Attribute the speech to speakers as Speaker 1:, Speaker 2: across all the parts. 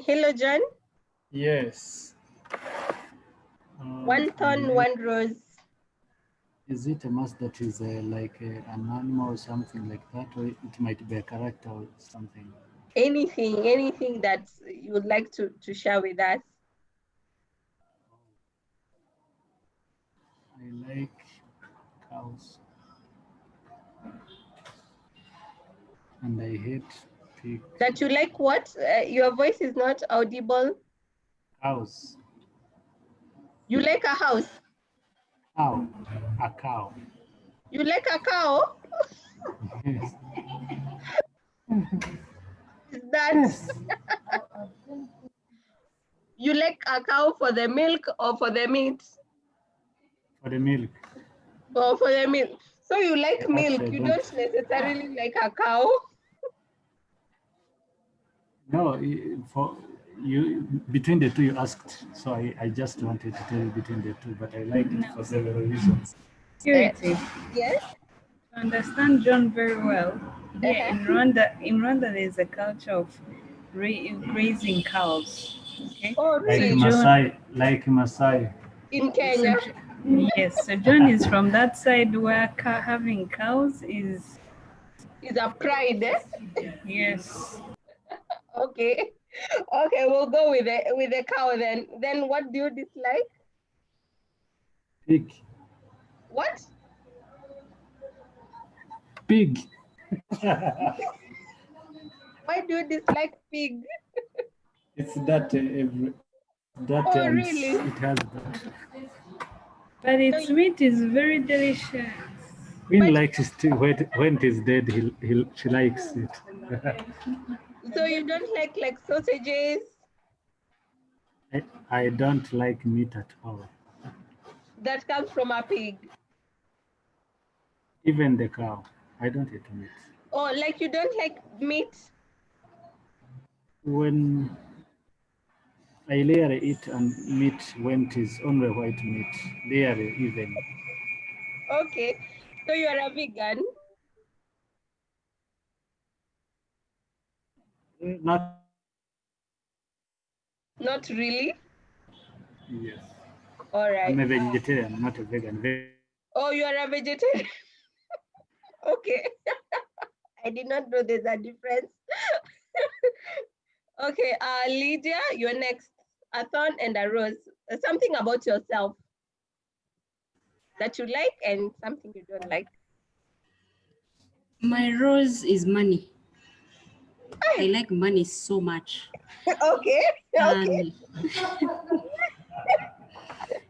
Speaker 1: Hello, John.
Speaker 2: Yes.
Speaker 1: One thorn, one rose.
Speaker 2: Is it a must that is like an animal or something like that, or it might be a character or something?
Speaker 1: Anything that you would like to share with us.
Speaker 2: I like cows. And I hate pig.
Speaker 1: That you like what? Your voice is not audible.
Speaker 2: Cows.
Speaker 1: You like a house?
Speaker 2: Cow. A cow.
Speaker 1: You like a cow?
Speaker 2: Yes.
Speaker 1: Is that
Speaker 2: Yes.
Speaker 1: you like a cow for the milk or for the meat?
Speaker 2: For the milk.
Speaker 1: Or for the milk. So you like milk,
Speaker 2: Actually,
Speaker 1: you
Speaker 2: don't.
Speaker 1: don't necessarily like a cow?
Speaker 2: No, for you between the two you asked, so I just wanted to tell you between the two, but I like it for several reasons.
Speaker 3: Purity.
Speaker 1: Yes.
Speaker 3: To understand John very well, here in Rwanda there's a culture of grazing cows. Okay.
Speaker 1: Oh,
Speaker 2: Like
Speaker 1: really?
Speaker 2: Masai.
Speaker 1: In Kenya?
Speaker 3: Yes, so John is from that side where having cows is
Speaker 1: a pride, eh?
Speaker 3: Yes.
Speaker 1: Okay. Okay, we'll go with the cow then. Then what do you dislike?
Speaker 2: Pig.
Speaker 1: What?
Speaker 2: Pig.
Speaker 1: Why do you dislike pig?
Speaker 2: It's that
Speaker 1: really?
Speaker 2: It has that.
Speaker 3: But its meat is very delicious.
Speaker 2: Queen likes it too. When it is dead, she likes it.
Speaker 1: So you don't like sausages?
Speaker 2: I don't like meat at all.
Speaker 1: That comes from a pig.
Speaker 2: Even the cow. I don't eat meat.
Speaker 1: Oh, like you don't like meat?
Speaker 2: When I rarely eat meat when it is only white meat. Rarely even.
Speaker 1: Okay. So you are a vegan?
Speaker 2: Not.
Speaker 1: Not really?
Speaker 2: Yes.
Speaker 1: All right.
Speaker 2: I'm a vegetarian, not a vegan.
Speaker 1: Oh, you are a vegetarian? Okay. I did not know there's a difference. Okay, Lydia, you're next. A thorn and a rose. Something about yourself that you like and something you don't like.
Speaker 4: My rose is money. I like money so much.
Speaker 1: Okay.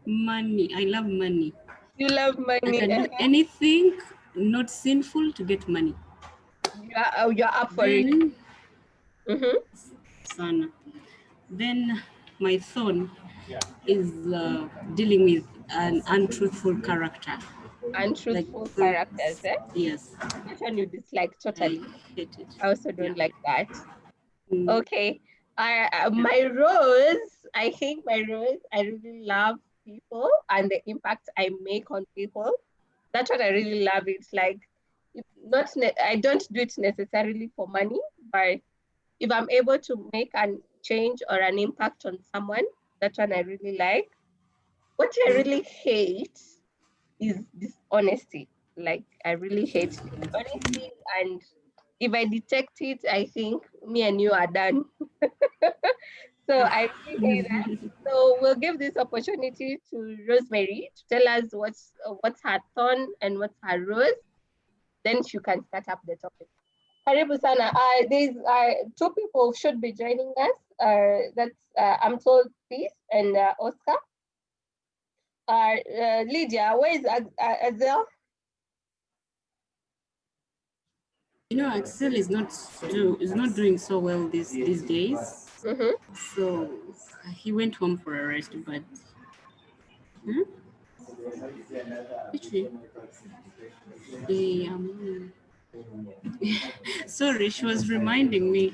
Speaker 4: Money. I love money.
Speaker 1: You love money.
Speaker 4: I can do anything not sinful to get money.
Speaker 1: You're up for it.
Speaker 4: Sana. Then my thorn is dealing with an untruthful character.
Speaker 1: Untruthful characters, eh?
Speaker 4: Yes.
Speaker 1: Which one you dislike totally?
Speaker 4: I hate it.
Speaker 1: I also don't like that. Okay. My rose, I think my rose, I really love people and the impact I make on people. That's what I really love. It's like, I don't do it necessarily for money, but if I'm able to make a change or an impact on someone, that's one I really like. What I really hate is dishonesty. Like, I really hate dishonesty, and if I detect it, I think me and you are done. So I really hate that. So we'll give this opportunity to Rosemary to tell us what's her thorn and what's her rose. Then she can start up the topic. Karibu sana. These two people should be joining us. That's I'm told Peace and Oscar. Lydia, where is Azel?
Speaker 4: You know, Axel is not doing so well these days. So he went home for a rest, but sorry, she was reminding me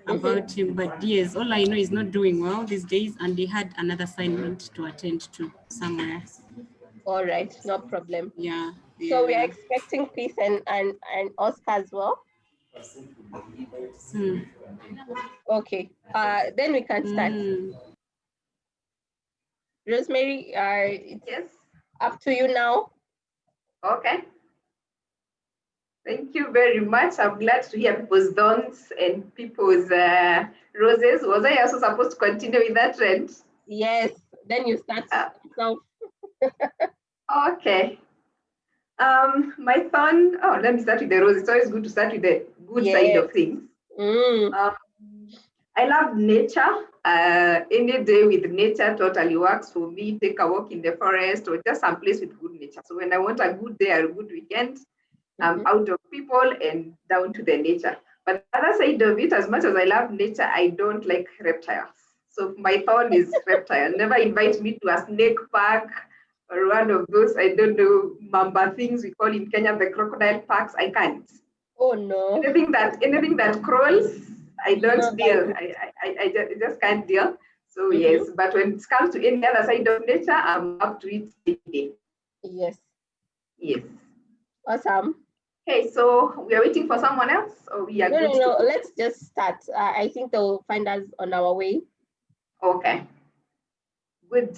Speaker 4: about him, but yes, all I know is not doing well these days, and he had another assignment to attend to somewhere.
Speaker 1: All right, no problem.
Speaker 4: Yeah.
Speaker 1: So we are expecting Peace and Oscar as well. Okay. Then we can start. Rosemary,
Speaker 5: yes,
Speaker 1: up to you now.
Speaker 5: okay. Thank you very much. I'm glad to hear people's dons and people's roses. Was I also supposed to continue with that trend?
Speaker 1: Yes. Then you start. So.
Speaker 5: Okay. My thorn. Oh, let me start with the rose. It's always good to start with the good side of things. I love nature. Any day with nature totally works for me. Take a walk in the forest or just some place with good nature. So when I want a good day or a good weekend, I'm out of people and down to the nature. But the other side of it, as much as I love nature, I don't like reptiles. So my thorn is reptile. Never invite me to a snake park or one of those, I don't know, mamba things we call in Kenya, the crocodile parks. I can't.
Speaker 1: Oh no.
Speaker 5: Anything that crawls, I don't deal. I just can't deal. So yes, but when it comes to any other side of nature, I'm up to it every day.
Speaker 1: Yes.
Speaker 5: Yes.
Speaker 1: Awesome.
Speaker 5: Okay, so we are waiting for someone else, or we are good?
Speaker 1: No. Let's just start. I think they'll find us on our way.
Speaker 5: Okay. Good.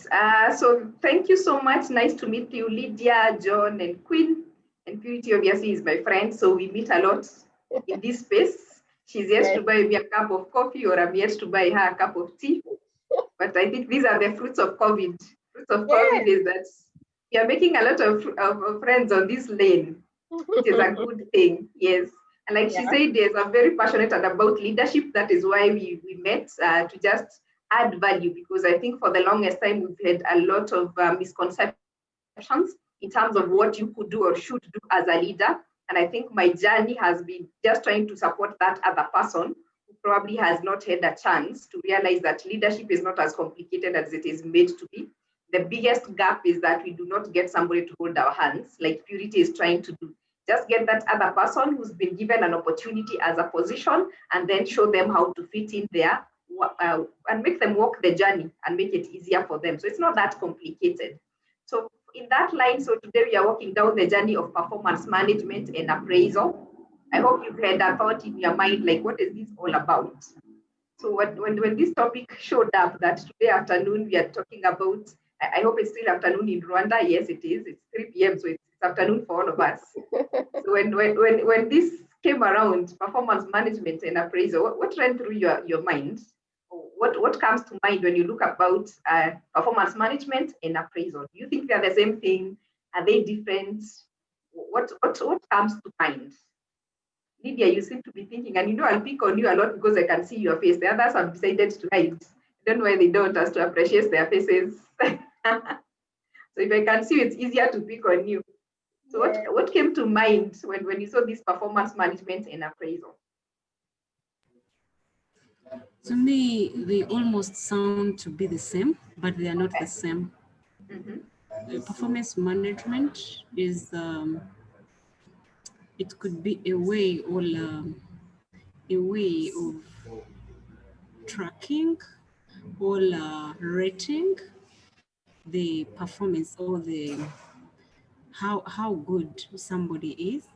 Speaker 5: So thank you so much. Nice to meet you, Lydia, John, and Queen. And Purity obviously is my friend, so we meet a lot in this space. She's yet to buy me a cup of coffee, or I'm yet to buy her a cup of tea. But I think these are the fruits of COVID. Fruits of COVID is that we are making a lot of friends on this lane, which is a good thing. Yes. And like she said, yes, I'm very passionate about leadership. That is why we met to just add value, because I think for the longest time we've had a lot of misconceptions in terms of what you could do or should do as a leader. And I think my journey has been just trying to support that other person who probably has not had a chance to realize that leadership is not as complicated as it is made to be. The biggest gap is that we do not get somebody to hold our hands, like Purity is trying to do. Just get that other person who's been given an opportunity as a position and then show them how to fit in there and make them walk the journey and make it easier for them. So it's not that complicated. So in that line, so today we are walking down the journey of performance management and appraisal. I hope you've had a thought in your mind, like, what is this all about? So when this topic showed up that today afternoon we are talking about, I hope it's still afternoon in Rwanda. Yes, it is. It's 3 p.m. So it's afternoon for all of us. So when this came around, performance management and appraisal, what ran through your mind? What comes to mind when you look about performance management and appraisal? Do you think they're the same thing? Are they different? What comes to mind? Lydia, you seem to be thinking, and you know I'll pick on you a lot because I can see your face. The others have decided to hide. I don't know why they don't, as to appreciate their faces. So if I can see you, it's easier to pick on you. So what came to mind when you saw this performance management and appraisal?
Speaker 4: To me, they almost sound to be the same, but they are not the same. Performance management is, it could be a way of tracking or rating the performance or the how good somebody is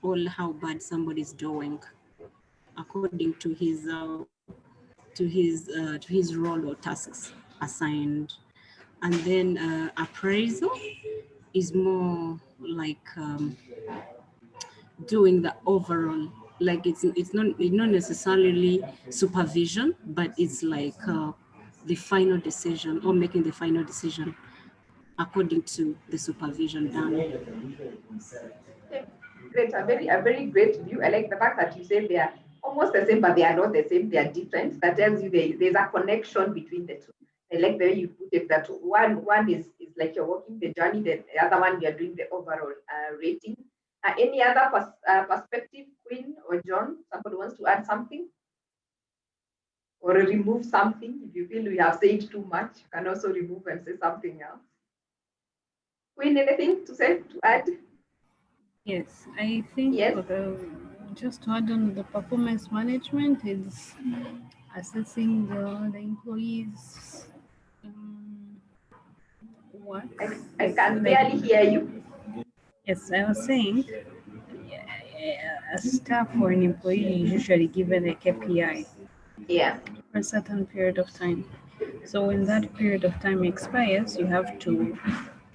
Speaker 4: or how bad somebody is doing according to his role or tasks assigned. And then appraisal is more like doing the overall, like it's not necessarily supervision, but it's like the final decision or making the final decision according to the supervision done.
Speaker 5: Okay, great, a very great view. I like the fact that you say they are almost the same, but they are not the same, they are different. That tells you there's a connection between the two. I like the way you put it, that one is like you're walking the journey, the other one you're doing the overall rating. Any other perspective, Queen or John? Somebody wants to add something? Or remove something? If you feel we have said too much, you can also remove and say something else. Queen, anything to say, to add?
Speaker 3: Yes, I think for the, just to add on the performance management is assessing the employees' work.
Speaker 5: I can barely hear you.
Speaker 3: Yes, I was saying a staff or an employee is usually given a KPI
Speaker 5: Yeah.
Speaker 3: for a certain period of time. So when that period of time expires, you have to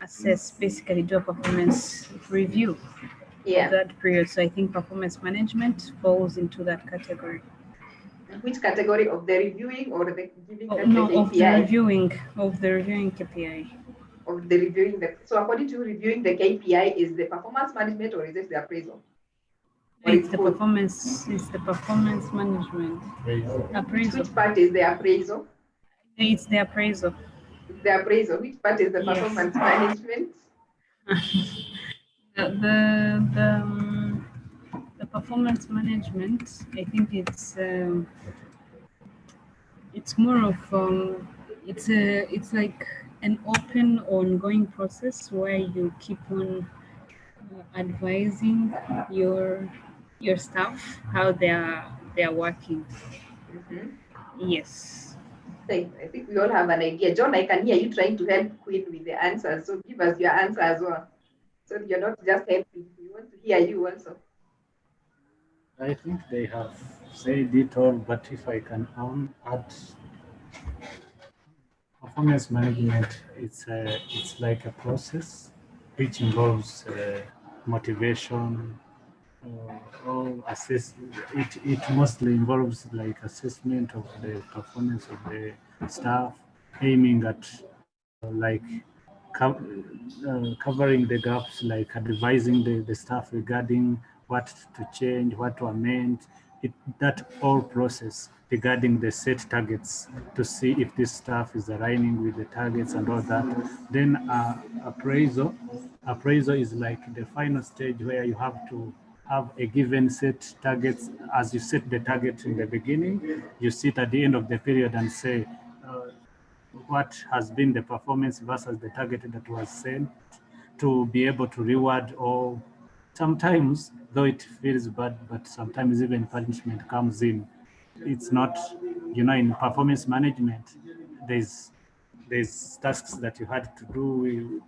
Speaker 3: assess, basically do a performance review of that period. So I think performance management falls into that category.
Speaker 5: Which category of the reviewing or the giving them
Speaker 3: No,
Speaker 5: the KPI?
Speaker 3: of the reviewing KPI.
Speaker 5: Of the reviewing the, so according to reviewing the KPI, is the performance management or is it the appraisal? Or
Speaker 3: It's the performance. It's the performance management. Appraisal.
Speaker 5: Which part is the appraisal?
Speaker 3: It's the appraisal.
Speaker 5: It's the appraisal. Which part is the
Speaker 3: Yes.
Speaker 5: performance management?
Speaker 3: The performance management, I think it's more of it's like an open ongoing process where you keep on advising your staff how they are working. Yes.
Speaker 5: I think we all have an idea. John, I can hear you trying to help Queen with the answers. So give us your answer as well. So you're not just helping. We want to hear you also.
Speaker 2: I think they have said it all, but if I can add, performance management, it's like a process which involves motivation, or assess. It mostly involves like assessment of the performance of the staff, aiming at like covering the gaps, like advising the staff regarding what to change, what to amend. That whole process regarding the set targets to see if this staff is aligning with the targets and all that. Then appraisal is like the final stage where you have to have a given set targets. As you set the target in the beginning, you sit at the end of the period and say, what has been the performance versus the target that was set, to be able to reward, or sometimes, though it feels bad, but sometimes even punishment comes in. It's not, in performance management, there's tasks that you had to do.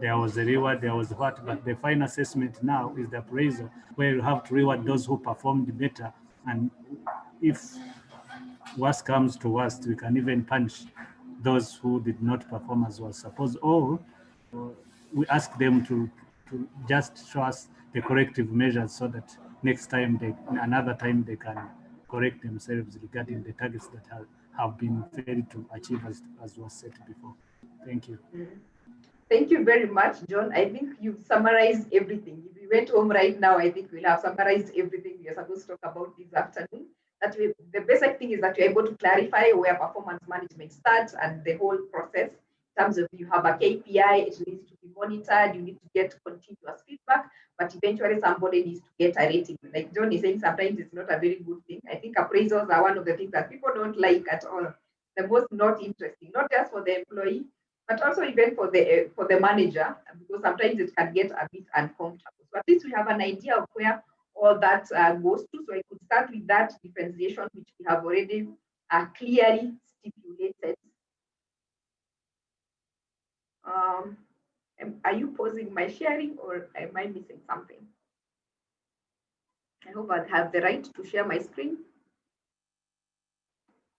Speaker 2: There was a reward, there was what, but the final assessment now is the appraisal, where you have to reward those who performed better. And if worst comes to worst, we can even punish those who did not perform as was supposed, or we ask them to just show us the corrective measures so that next time another time they can correct themselves regarding the targets that have been failed to achieve as was said before. Thank you.
Speaker 5: Thank you very much, John. I think you've summarized everything. If we went home right now, I think we'll have summarized everything we are supposed to talk about this afternoon. The basic thing is that you're able to clarify where performance management starts and the whole process. In terms of, you have a KPI, it needs to be monitored, you need to get continuous feedback, but eventually somebody needs to get a rating. Like John is saying, sometimes it's not a very good thing. I think appraisals are one of the things that people don't like at all. The most not interesting, not just for the employee, but also even for the manager, because sometimes it can get a bit uncomfortable. So at least we have an idea of where all that goes to. So I could start with that differentiation, which we have already clearly stipulated. Are you pausing my sharing, or am I missing something? I hope I have the right to share my screen.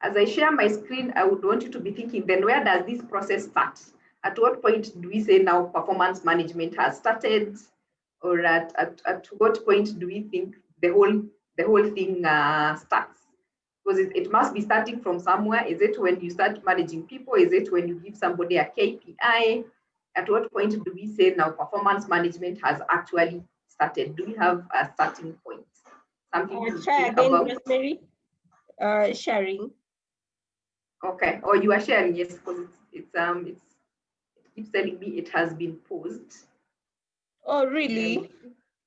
Speaker 5: As I share my screen, I would want you to be thinking, then where does this process start? At what point do we say now performance management has started? Or at what point do we think the whole thing starts? Because it must be starting from somewhere. Is it when you start managing people? Is it when you give somebody a KPI? At what point do we say now performance management has actually started? Do we have a starting point? Something to think about?
Speaker 1: Rosemary, sharing.
Speaker 5: Okay. Or you are sharing? Yes, because it keeps telling me it has been paused.
Speaker 1: Oh, really?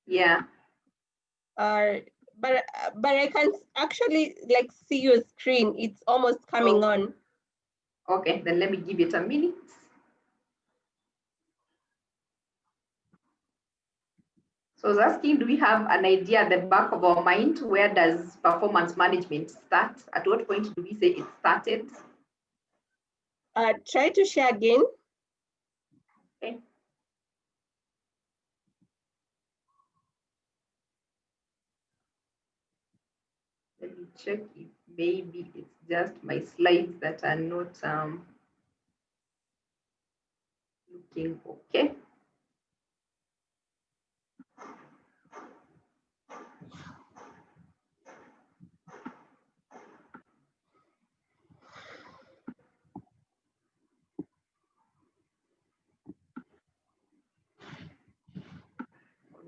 Speaker 5: Yeah.
Speaker 1: But I can actually like see your screen. It's almost coming on.
Speaker 5: Okay, then let me give it a minute. So I was asking, do we have an idea at the back of our mind? Where does performance management start? At what point do we say it started?
Speaker 1: Try to share again.
Speaker 5: Okay. check if maybe it's just my slides that are not looking okay.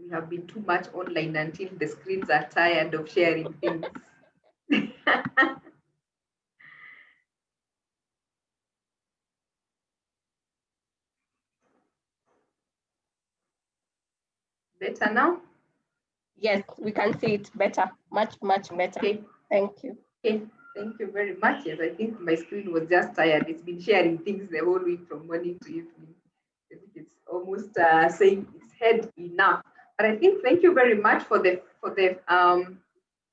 Speaker 5: We have been too much online until the screens are tired of sharing things. Better now?
Speaker 1: Yes, we can see it better, much better.
Speaker 5: Okay.
Speaker 1: Thank you.
Speaker 5: Okay, thank you very much. Yes, I think my screen was just tired. It's been sharing things the whole week from morning to evening. I think it's almost saying it's had enough. But I think thank you very much for the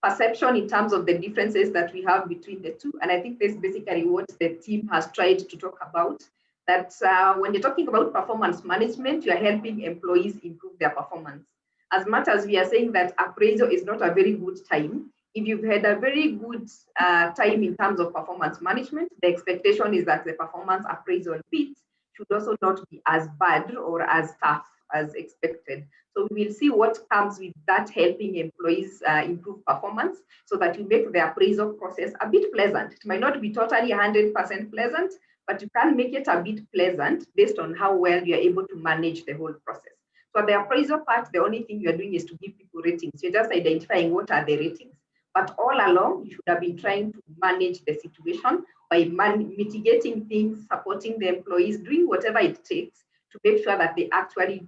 Speaker 5: perception in terms of the differences that we have between the two. And I think that's basically what the team has tried to talk about. That when you're talking about performance management, you're helping employees improve their performance. As much as we are saying that appraisal is not a very good time, if you've had a very good time in terms of performance management, the expectation is that the performance appraisal bit should also not be as bad or as tough as expected. So we will see what comes with that helping employees improve performance so that you make the appraisal process a bit pleasant. It might not be totally 100% pleasant, but you can make it a bit pleasant based on how well you're able to manage the whole process. So the appraisal part, the only thing you're doing is to give people ratings. You're just identifying what are the ratings. But all along, you should have been trying to manage the situation by mitigating things, supporting the employees, doing whatever it takes to make sure that they actually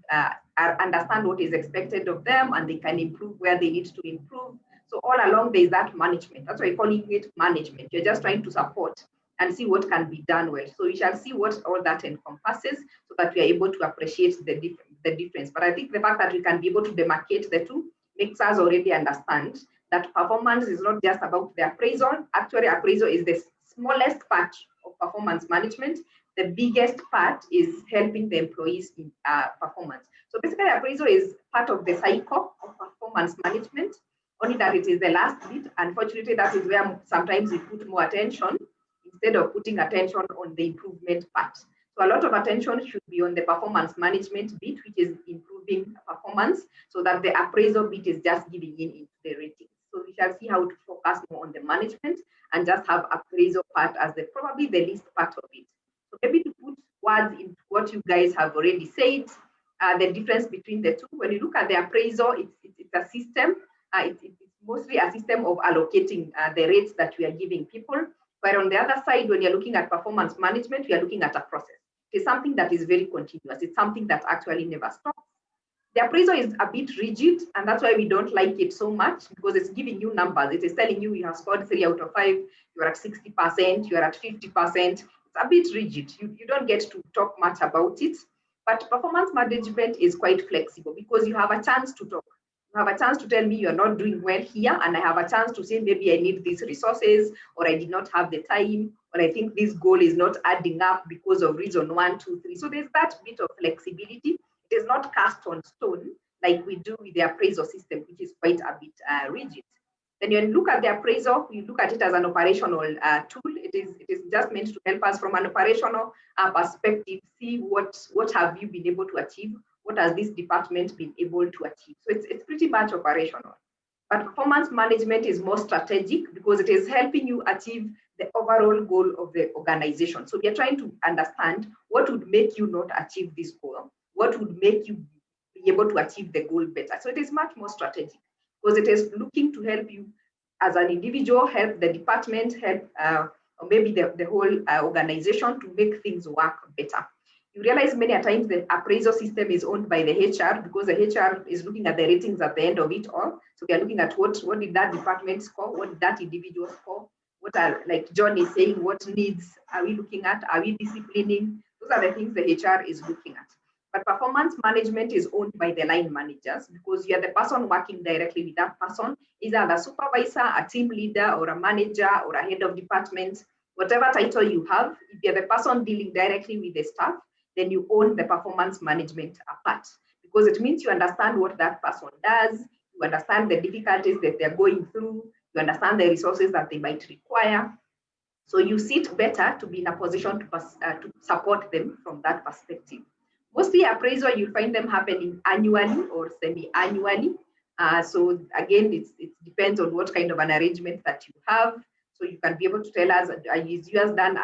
Speaker 5: understand what is expected of them and they can improve where they need to improve. So all along, there is that management. That's why I call it management. You're just trying to support and see what can be done well. So we shall see what all that encompasses so that we are able to appreciate the difference. But I think the fact that we can be able to demarcate the two makes us already understand that performance is not just about the appraisal. Actually, appraisal is the smallest part of performance management. The biggest part is helping the employees in performance. So basically, appraisal is part of the cycle of performance management, only that it is the last bit. Unfortunately, that is where sometimes we put more attention instead of putting attention on the improvement part. So a lot of attention should be on the performance management bit, which is improving performance, so that the appraisal bit is just giving in into the ratings. So we shall see how to focus more on the management and just have appraisal part as probably the least part of it. So maybe to put words into what you guys have already said, the difference between the two. When you look at the appraisal, it's a system. It's mostly a system of allocating the rates that we are giving people. But on the other side, when you're looking at performance management, you're looking at a process. It's something that is very continuous. It's something that actually never stops. The appraisal is a bit rigid, and that's why we don't like it so much, because it's giving you numbers. It is telling you have scored 3 out of 5, you're at 60%, you're at 50%. It's a bit rigid. You don't get to talk much about it. But performance management is quite flexible because you have a chance to talk. You have a chance to tell me you're not doing well here, and I have a chance to say maybe I need these resources, or I did not have the time, or I think this goal is not adding up because of reason 1, 2, 3. So there's that bit of flexibility. It is not cast on stone like we do with the appraisal system, which is quite a bit rigid. Then when you look at the appraisal, you look at it as an operational tool. It is just meant to help us from an operational perspective, see what have you been able to achieve, what has this department been able to achieve. So it's pretty much operational. But performance management is more strategic because it is helping you achieve the overall goal of the organization. So we are trying to understand what would make you not achieve this goal, what would make you be able to achieve the goal better. So it is much more strategic because it is looking to help you as an individual, help the department, help or maybe the whole organization to make things work better. You realize many a times the appraisal system is owned by the HR because the HR is looking at the ratings at the end of it all. So they're looking at what did that department score, what did that individual score, what are, like John is saying, what needs are we looking at, are we disciplining? Those are the things the HR is looking at. But performance management is owned by the line managers because you're the person working directly with that person, either the supervisor, a team leader, or a manager, or a head of department, whatever title you have. If you're the person dealing directly with the staff, then you own the performance management part because it means you understand what that person does, you understand the difficulties that they're going through, You understand the resources that they might require. So you sit better to be in a position to support them from that perspective. Mostly appraisal, you'll find them happening annually or semi-annually. So again, it depends on what kind of an arrangement that you have. So you can be able to tell us, is yours done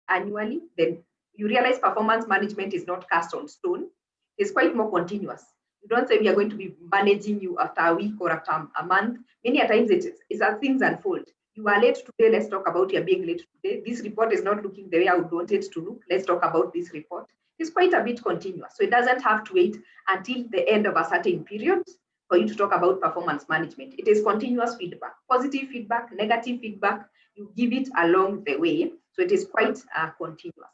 Speaker 5: annually? Then you realize performance management is not cast on stone. It's quite more continuous. You don't say we are going to be managing you after a week or after a month. Many a times it's as things unfold. You are late today, let's talk about your being late today. This report is not looking the way I would want it to look. Let's talk about this report. It's quite a bit continuous. So it doesn't have to wait until the end of a certain period for you to talk about performance management. It is continuous feedback, positive feedback, negative feedback. You give it along the way. So it is quite continuous.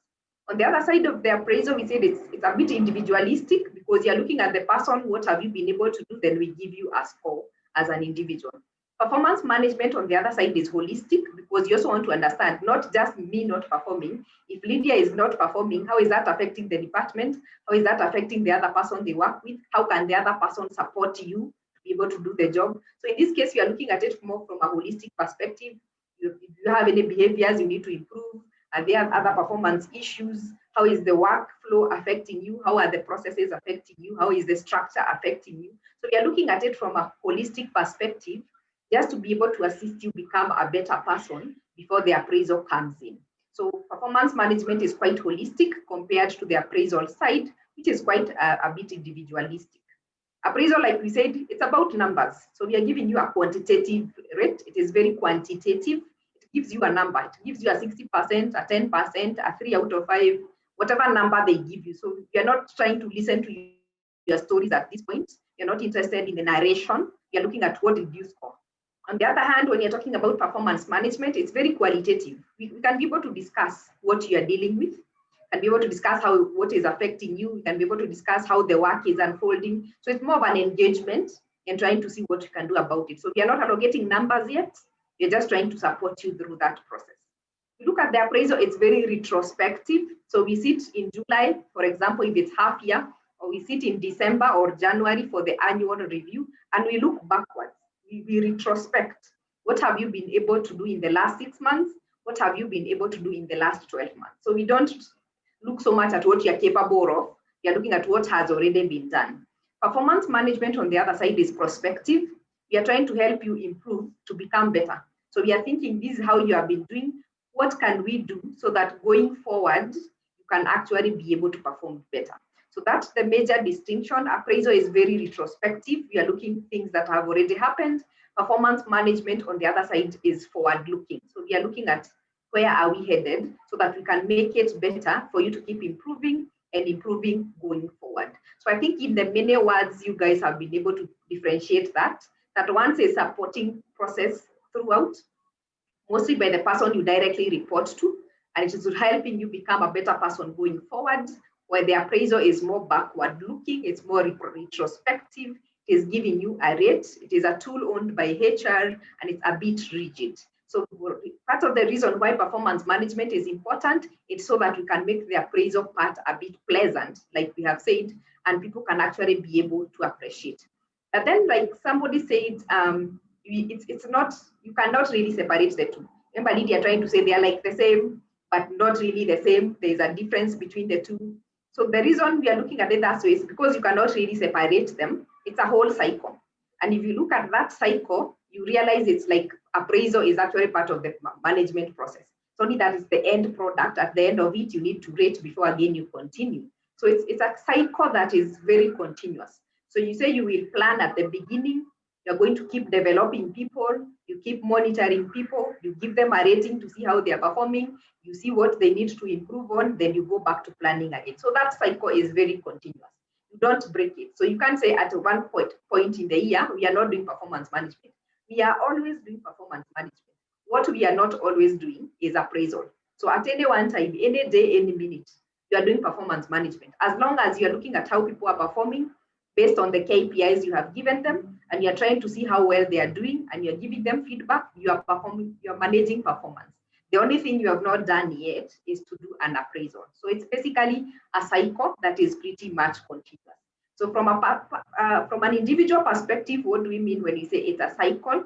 Speaker 5: On the other side of the appraisal, we said it's a bit individualistic because you're looking at the person, what have you been able to do? Then we give you a score as an individual. Performance management on the other side is holistic because you also want to understand not just me not performing. If Lydia is not performing, how is that affecting the department? How is that affecting the other person they work with? How can the other person support you to be able to do the job? So in this case, you are looking at it more from a holistic perspective. If you have any behaviors you need to improve, are there other performance issues? How is the workflow affecting you? How are the processes affecting you? How is the structure affecting you? So we are looking at it from a holistic perspective, just to be able to assist you become a better person before the appraisal comes in. So performance management is quite holistic compared to the appraisal side, which is quite a bit individualistic. Appraisal, like we said, it's about numbers. So we are giving you a quantitative rate. It is very quantitative. It gives you a number. It gives you a 60%, a 10%, a 3 out of 5, whatever number they give you. So you're not trying to listen to your stories at this point. You're not interested in the narration. You're looking at what did you score. On the other hand, when you're talking about performance management, it's very qualitative. We can be able to discuss what you are dealing with, can be able to discuss what is affecting you, we can be able to discuss how the work is unfolding. So it's more of an engagement and trying to see what you can do about it. So we are not allocating numbers yet, we're just trying to support you through that process. We look at the appraisal, it's very retrospective. So we sit in July, for example, if it's half year, or we sit in December or January for the annual review, and we look backwards. We retrospect. What have you been able to do in the last 6 months? What have you been able to do in the last 12 months? So we don't look so much at what you're capable of. You're looking at what has already been done. Performance management on the other side is prospective. We are trying to help you improve to become better. So we are thinking this is how you have been doing. What can we do so that going forward, you can actually be able to perform better? So that's the major distinction. Appraisal is very retrospective. We are looking at things that have already happened. Performance management on the other side is forward-looking. So we are looking at where are we headed so that we can make it better for you to keep improving and improving going forward. So I think in the many words, you guys have been able to differentiate that once a supporting process throughout, mostly by the person you directly report to, and it is helping you become a better person going forward, where the appraisal is more backward looking, it's more retrospective, it is giving you a rate, it is a tool owned by HR, and it's a bit rigid. So part of the reason why performance management is important is so that we can make the appraisal part a bit pleasant, like we have said, and people can actually be able to appreciate. But then, like somebody said, it's not, you cannot really separate the two. Remember, Lydia trying to say they are like the same, but not really the same. There's a difference between the two. So the reason we are looking at it that way is because you cannot really separate them. It's a whole cycle. And if you look at that cycle, you realize it's like appraisal is actually part of the management process. It's only that it's the end product. At the end of it, you need to rate before again you continue. So it's a cycle that is very continuous. So you say you will plan at the beginning, you're going to keep developing people, you keep monitoring people, you give them a rating to see how they are performing, you see what they need to improve on, then you go back to planning again. So that cycle is very continuous. You don't break it. So you can't say at one point in the year, we are not doing performance management. We are always doing performance management. What we are not always doing is appraisal. So at any one time, any day, any minute, you are doing performance management. As long as you're looking at how people are performing based on the KPIs you have given them, and you're trying to see how well they are doing, and you're giving them feedback, you are performing, you're managing performance. The only thing you have not done yet is to do an appraisal. So it's basically a cycle that is pretty much continuous. So from an individual perspective, what do we mean when we say it's a cycle?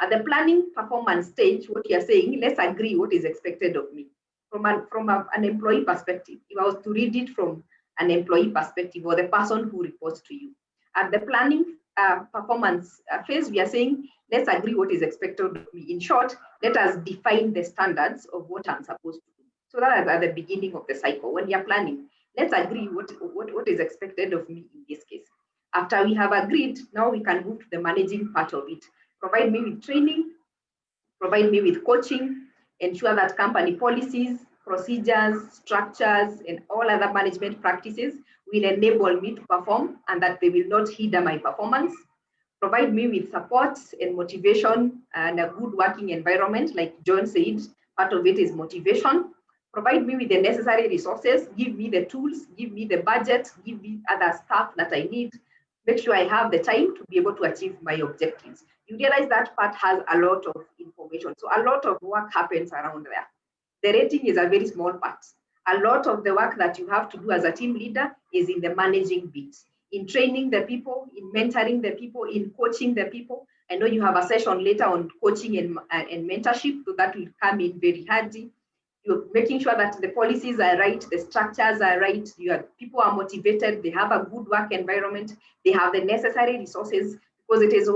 Speaker 5: At the planning performance stage, what you're saying, let's agree what is expected of me. From an employee perspective, if I was to read it from an employee perspective or the person who reports to you. At the planning performance phase, we are saying, let's agree what is expected of me. In short, let us define the standards of what I'm supposed to do. So that is at the beginning of the cycle. When you're planning, let's agree what is expected of me in this case. After we have agreed, now we can move to the managing part of it. Provide me with training, provide me with coaching, ensure that company policies, procedures, structures, and all other management practices will enable me to perform and that they will not hinder my performance. Provide me with support and motivation and a good working environment, like John said, part of it is motivation. Provide me with the necessary resources, give me the tools, give me the budget, give me other stuff that I need, make sure I have the time to be able to achieve my objectives. You realize that part has a lot of information. So a lot of work happens around there. The rating is a very small part. A lot of the work that you have to do as a team leader is in the managing bit, in training the people, in mentoring the people, in coaching the people. I know you have a session later on coaching and mentorship, so that will come in very handy. You're making sure that the policies are right, the structures are right, people are motivated, they have a good work environment, they have the necessary resources, because it is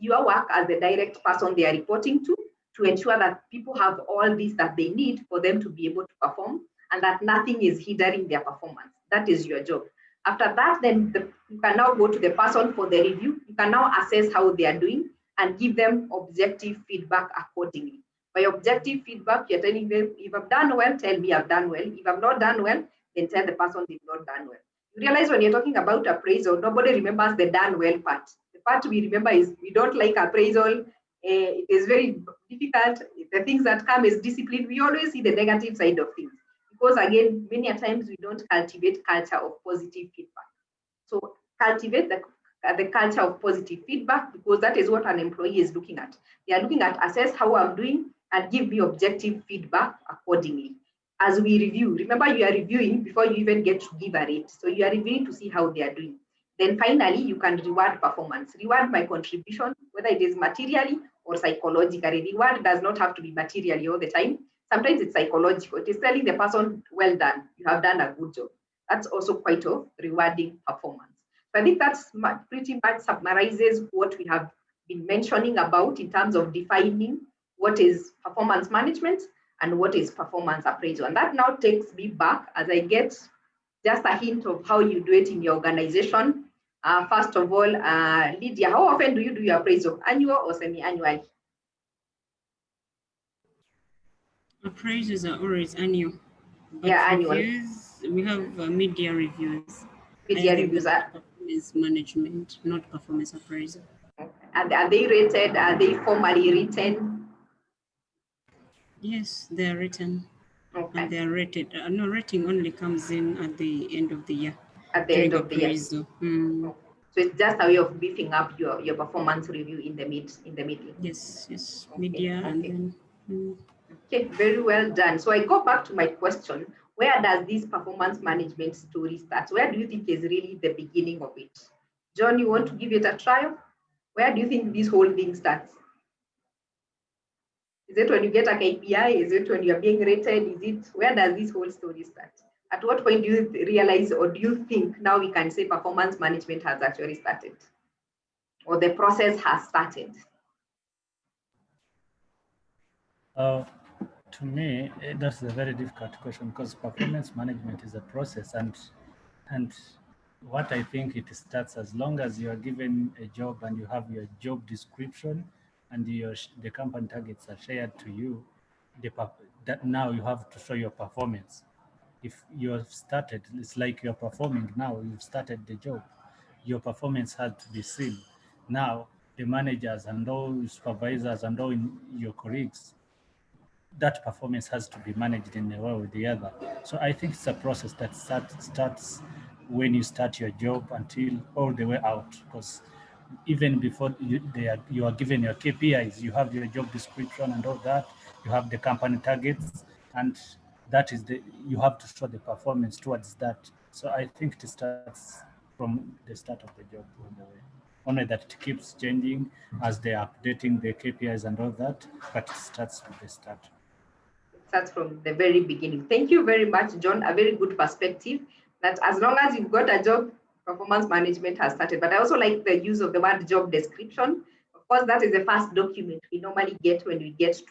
Speaker 5: your work as the direct person they are reporting to ensure that people have all this that they need for them to be able to perform and that nothing is hindering their performance. That is your job. After that, then you can now go to the person for the review. You can now assess how they are doing and give them objective feedback accordingly. By objective feedback, you're telling them, if I've done well, tell me I've done well. If I've not done well, then tell the person did not done well. You realize when you're talking about appraisal, nobody remembers the done well part. The part we remember is we don't like appraisal. It is very difficult. The things that come as discipline, we always see the negative side of things. Because again, many a times we don't cultivate culture of positive feedback. So cultivate the culture of positive feedback, because that is what an employee is looking at. They are looking at assess how I'm doing and give me objective feedback accordingly. As we review, remember you are reviewing before you even get to give a rate. So you are reviewing to see how they are doing. Then finally, you can reward performance. Reward my contribution, whether it is materially or psychologically. Reward does not have to be materially all the time. Sometimes it's psychological. It is telling the person, well done, you have done a good job. That's also quite a rewarding performance. So I think that's pretty much summarizes what we have been mentioning about in terms of defining what is performance management and what is performance appraisal. And that now takes me back as I get just a hint of how you do it in your organization. First of all, Lydia, how often do you do your appraisal? Annual or semi-annual?
Speaker 4: Appraisals are always annual. But
Speaker 5: yeah, annual.
Speaker 4: Reviews, we have media reviews.
Speaker 5: Media reviews are
Speaker 4: performance management, not performance appraisal.
Speaker 5: Okay. Are they rated? Are they formally written?
Speaker 4: Yes, they are written.
Speaker 5: Okay.
Speaker 4: And they are rated. No, rating only comes in at the end of the year.
Speaker 5: At the end of the year.
Speaker 4: Okay.
Speaker 5: So it's just a way of beefing up your performance review in the middle.
Speaker 4: Yes. Okay. Media and then.
Speaker 5: Okay, very well done. So I go back to my question. Where does this performance management story start? Where do you think is really the beginning of it? John, you want to give it a trial? Where do you think this whole thing starts? Is it when you get a KPI? Is it when you're being rated? Where does this whole story start? At what point do you realize, or do you think now we can say performance management has actually started? Or the process has started?
Speaker 2: To me, that's a very difficult question, because performance management is a process, and what I think it starts as long as you are given a job and you have your job description and the company targets are shared to you, that now you have to show your performance. If you have started, it's like you're performing now, you've started the job, your performance had to be seen. Now the managers and all supervisors and all your colleagues, that performance has to be managed in a way or the other. So I think it's a process that starts when you start your job until all the way out, because even before you are given your KPIs, you have your job description and all that, you have the company targets, and that is you have to show the performance towards that. So I think it starts from the start of the job all the way. only that it keeps changing as they're updating the KPIs and all that, but it starts with the start.
Speaker 5: It starts from the very beginning. Thank you very much, John. A very good perspective that as long as you've got a job, performance management has started. But I also like the use of the word job description. Of course, that is the first document we normally get when we get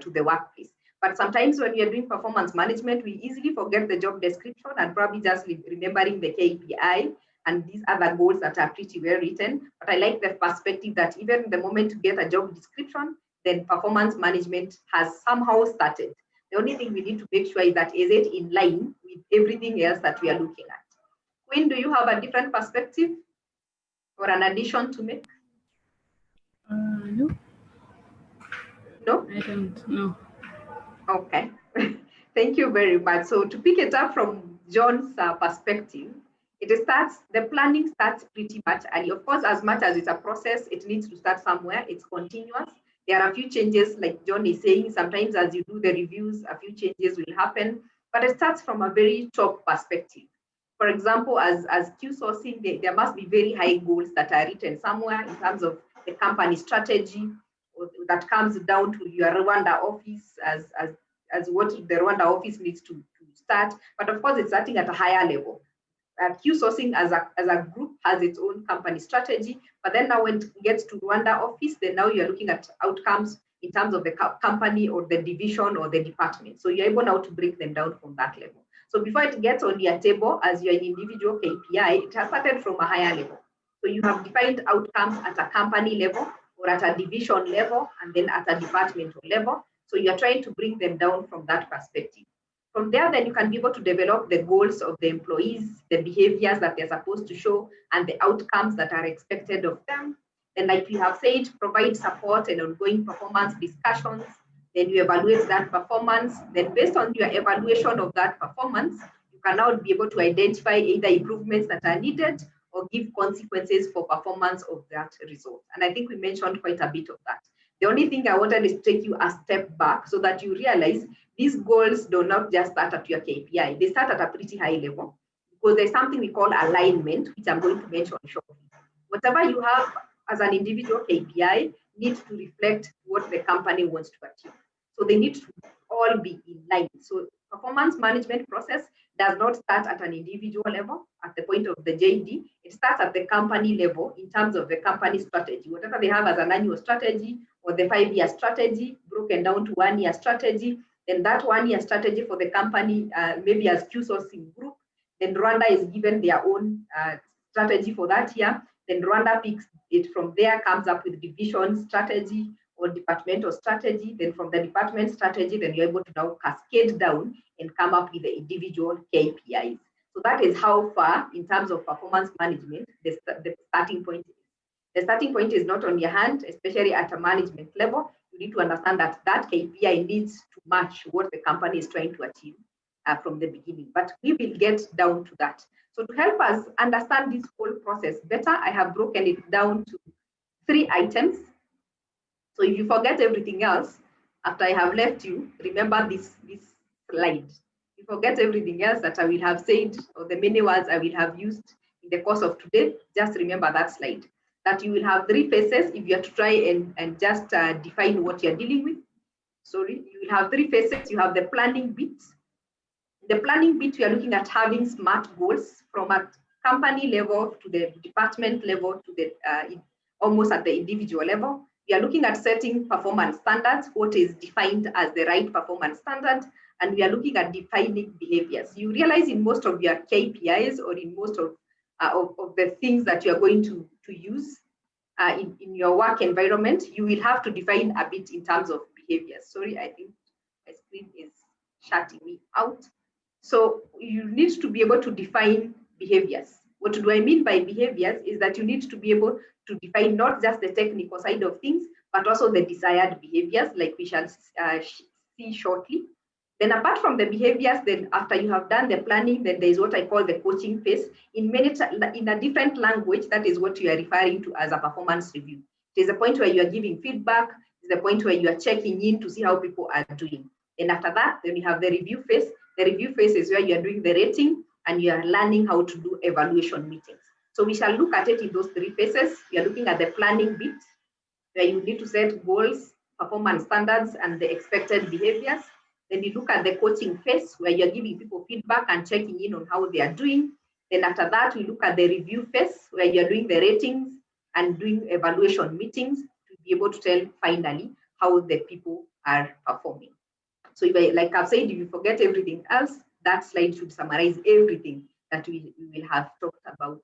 Speaker 5: to the workplace. But sometimes when we are doing performance management, we easily forget the job description and probably just remembering the KPI and these other goals that are pretty well written. But I like the perspective that even the moment you get a job description, then performance management has somehow started. The only thing we need to make sure is that is it in line with everything else that we are looking at. Queen, do you have a different perspective or an addition to make?
Speaker 3: No.
Speaker 5: No?
Speaker 3: I don't know.
Speaker 5: Okay. Thank you very much. So to pick it up from John's perspective, the planning starts pretty much early. Of course, as much as it's a process, it needs to start somewhere. It's continuous. There are a few changes, like John is saying, sometimes as you do the reviews, a few changes will happen, but it starts from a very top perspective. For example, as Q sourcing, there must be very high goals that are written somewhere in terms of the company strategy, that comes down to your Rwanda office as what the Rwanda office needs to start. But of course, it's starting at a higher level. Q sourcing as a group has its own company strategy, but then now when it gets to Rwanda office, then now you're looking at outcomes in terms of the company or the division or the department. So you're able now to break them down from that level. So before it gets on your table as your individual KPI, it has started from a higher level. So you have defined outcomes at a company level or at a division level and then at a departmental level. So you're trying to bring them down from that perspective. From there, then you can be able to develop the goals of the employees, the behaviors that they're supposed to show, and the outcomes that are expected of them. Then, like we have said, provide support and ongoing performance discussions. Then you evaluate that performance. Then based on your evaluation of that performance, you can now be able to identify either improvements that are needed or give consequences for performance of that result. And I think we mentioned quite a bit of that. The only thing I wanted is to take you a step back so that you realize these goals do not just start at your KPI. They start at a pretty high level because there's something we call alignment, which I'm going to mention shortly. Whatever you have as an individual KPI needs to reflect what the company wants to achieve. So they need to all be in line. So performance management process does not start at an individual level at the point of the JD. It starts at the company level in terms of the company strategy. Whatever they have as an annual strategy or the 5-year strategy broken down to 1-year strategy, then that 1-year strategy for the company, maybe as Q sourcing group, then Rwanda is given their own strategy for that year. Then Rwanda picks it from there, comes up with division strategy or departmental strategy. Then from the department strategy, then you're able to now cascade down and come up with the individual KPIs. So that is how far, in terms of performance management, the starting point is. The starting point is not on your hand, especially at a management level. You need to understand that that KPI needs to match what the company is trying to achieve from the beginning. But we will get down to that. So to help us understand this whole process better, I have broken it down to 3 items. So if you forget everything else, after I have left you, remember this slide. If you forget everything else that I will have said, or the many words I will have used in the course of today, just remember that slide. That you will have 3 phases if you are to try and just define what you're dealing with. Sorry, you will have 3 phases. You have the planning bit. The planning bit, we are looking at having SMART goals from a company level to the department level to the almost at the individual level. We are looking at setting performance standards, what is defined as the right performance standard, and we are looking at defining behaviors. You realize in most of your KPIs or in most of the things that you are going to use in your work environment, you will have to define a bit in terms of behaviors. Sorry, I think my screen is shutting me out. So you need to be able to define behaviors. What do I mean by behaviors is that you need to be able to define not just the technical side of things, but also the desired behaviors, like we shall see shortly. Then apart from the behaviors, then after you have done the planning, then there is what I call the coaching phase. In a different language, that is what you are referring to as a performance review. It is a point where you are giving feedback. It's the point where you are checking in to see how people are doing. And after that, then you have the review phase. The review phase is where you are doing the rating and you are learning how to do evaluation meetings. So we shall look at it in those three phases. We are looking at the planning bit, where you need to set goals, performance standards, and the expected behaviors. Then you look at the coaching phase, where you're giving people feedback and checking in on how they are doing. Then after that, we look at the review phase, where you're doing the ratings and doing evaluation meetings to be able to tell finally how the people are performing. So if like I've said, if you forget everything else, that slide should summarize everything that we will have talked about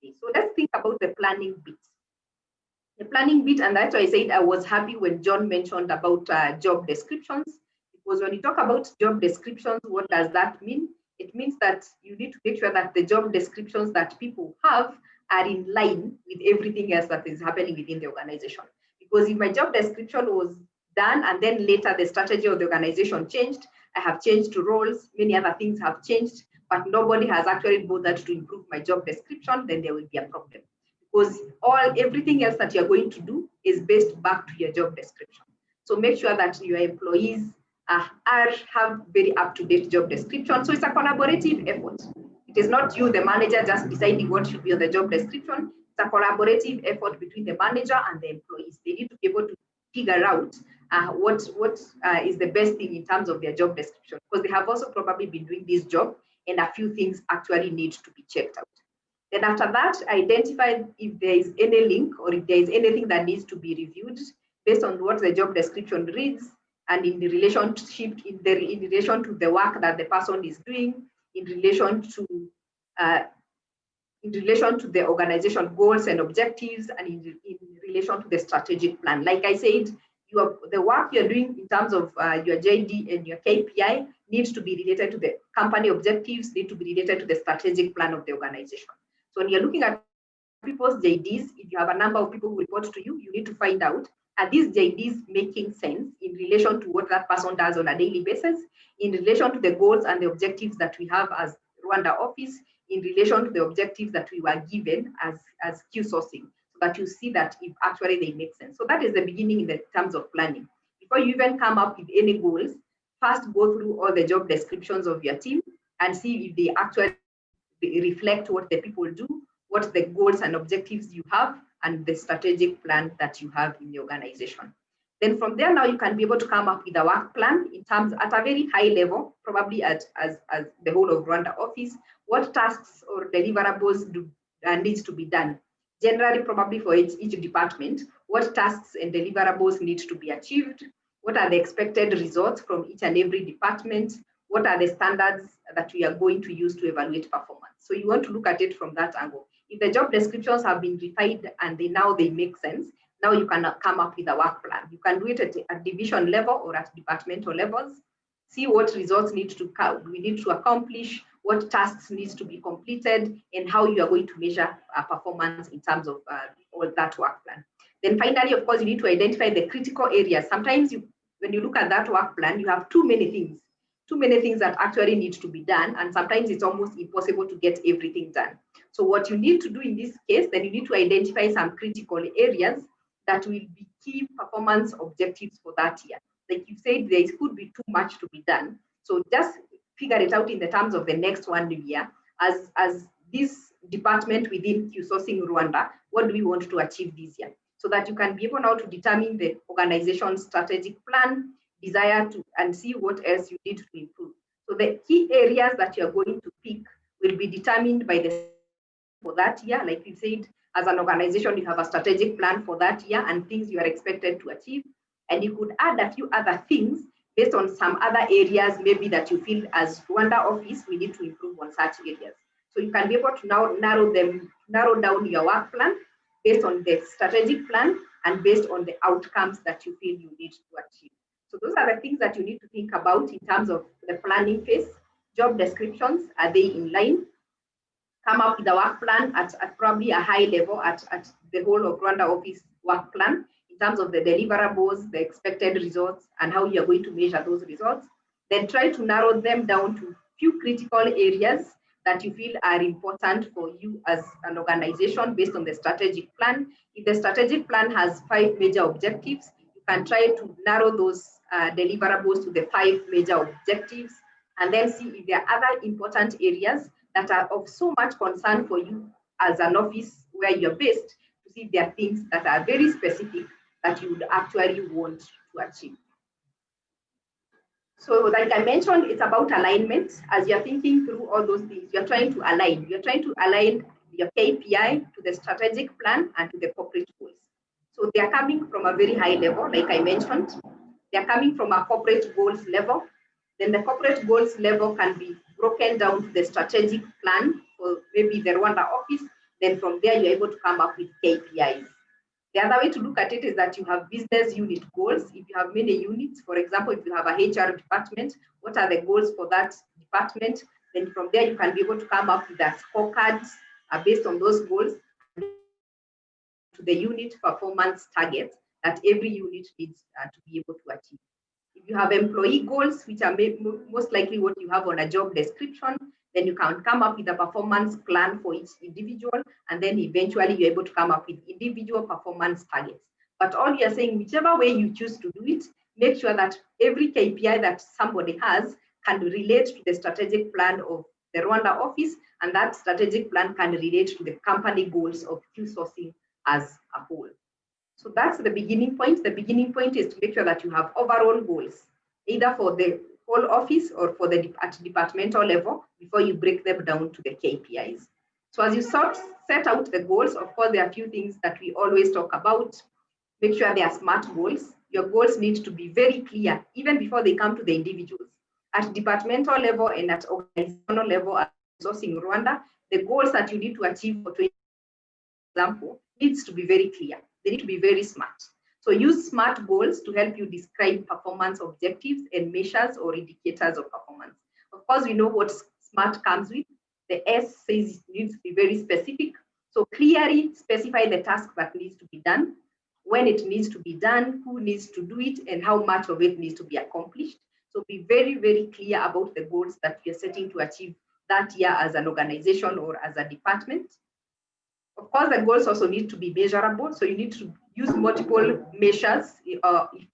Speaker 5: today. So let's think about the planning bit. The planning bit, and that's why I said I was happy when John mentioned about job descriptions, because when you talk about job descriptions, what does that mean? It means that you need to make sure that the job descriptions that people have are in line with everything else that is happening within the organization. Because if my job description was done and then later the strategy of the organization changed, I have changed roles, many other things have changed, but nobody has actually bothered to improve my job description, then there will be a problem. Because everything else that you're going to do is based back to your job description. So make sure that your employees have very up-to-date job description. So it's a collaborative effort. It is not you, the manager, just deciding what should be on the job description. It's a collaborative effort between the manager and the employees. They need to be able to figure out what is the best thing in terms of their job description, because they have also probably been doing this job and a few things actually need to be checked out. Then after that, identify if there is any link or if there is anything that needs to be reviewed based on what the job description reads and in relation to the work that the person is doing, in relation to the organization goals and objectives, and in relation to the strategic plan. Like I said, the work you're doing in terms of your JD and your KPI needs to be related to the company objectives, need to be related to the strategic plan of the organization. So when you're looking at people's JDs, if you have a number of people who report to you, you need to find out, are these JDs making sense in relation to what that person does on a daily basis, in relation to the goals and the objectives that we have as Rwanda office, in relation to the objectives that we were given as Q sourcing, so that you see that if actually they make sense. So that is the beginning in the terms of planning. Before you even come up with any goals, first go through all the job descriptions of your team and see if they actually reflect what the people do, what the goals and objectives you have, and the strategic plan that you have in the organization. Then from there, now you can be able to come up with a work plan in terms at a very high level, probably as the whole of Rwanda office, what tasks or deliverables needs to be done. Generally, probably for each department, what tasks and deliverables need to be achieved, what are the expected results from each and every department, what are the standards that we are going to use to evaluate performance. So you want to look at it from that angle. If the job descriptions have been refined and they make sense, now you can come up with a work plan. You can do it at a division level or at departmental levels. See what results we need to accomplish, what tasks needs to be completed, and how you are going to measure performance in terms of all that work plan. Then finally, of course, you need to identify the critical areas. Sometimes when you look at that work plan, you have too many things that actually need to be done, and sometimes it's almost impossible to get everything done. So what you need to do in this case, then you need to identify some critical areas that will be key performance objectives for that year. Like you said, there could be too much to be done. So just figure it out in the terms of the next 1 year as this department within Q Sourcing Rwanda, what do we want to achieve this year? So that you can be able now to determine the organization's strategic plan, desire to, and see what else you need to improve. So the key areas that you're going to pick will be determined by for that year. Like we said, as an organization, you have a strategic plan for that year and things you are expected to achieve. And you could add a few other things based on some other areas, maybe that you feel as Rwanda office, we need to improve on such areas. So you can be able to now narrow down your work plan based on the strategic plan and based on the outcomes that you feel you need to achieve. So those are the things that you need to think about in terms of the planning phase. Job descriptions, are they in line? Come up with a work plan at probably a high level at the whole of Rwanda office work plan in terms of the deliverables, the expected results, and how you're going to measure those results. Then try to narrow them down to few critical areas that you feel are important for you as an organization based on the strategic plan. If the strategic plan has 5 major objectives, you can try to narrow those deliverables to the 5 major objectives, and then see if there are other important areas that are of so much concern for you as an office where you're based, to see if there are things that are very specific that you would actually want to achieve. So like I mentioned, it's about alignment. As you're thinking through all those things, you're trying to align. You're trying to align your KPI to the strategic plan and to the corporate goals. So they are coming from a very high level, like I mentioned. They are coming from a corporate goals level. Then the corporate goals level can be broken down to the strategic plan for maybe the Rwanda office. Then from there, you're able to come up with KPIs. The other way to look at it is that you have business unit goals. If you have many units, for example, if you have a HR department, what are the goals for that department? Then from there, you can be able to come up with the scorecards based on those goals to the unit performance targets that every unit needs to be able to achieve. If you have employee goals, which are most likely what you have on a job description, then you can come up with a performance plan for each individual, and then eventually you're able to come up with individual performance targets. But all you're saying, whichever way you choose to do it, make sure that every KPI that somebody has can relate to the strategic plan of the Rwanda office, and that strategic plan can relate to the company goals of Q sourcing as a whole. So that's the beginning point. The beginning point is to make sure that you have overall goals, either for the whole office or for the at departmental level, before you break them down to the KPIs. So as you set out the goals, of course, there are a few things that we always talk about. Make sure they are SMART goals. Your goals need to be very clear, even before they come to the individuals. At departmental level and at organizational level, at Sourcing Rwanda, the goals that you need to achieve for example, needs to be very clear. They need to be very smart. So use SMART goals to help you describe performance objectives and measures or indicators of performance. Of course, we know what SMART comes with. The S says it needs to be very specific. So clearly specify the task that needs to be done, when it needs to be done, who needs to do it, and how much of it needs to be accomplished. So be very, very clear about the goals that you're setting to achieve that year as an organization or as a department. Of course, the goals also need to be measurable. So you need to use multiple measures if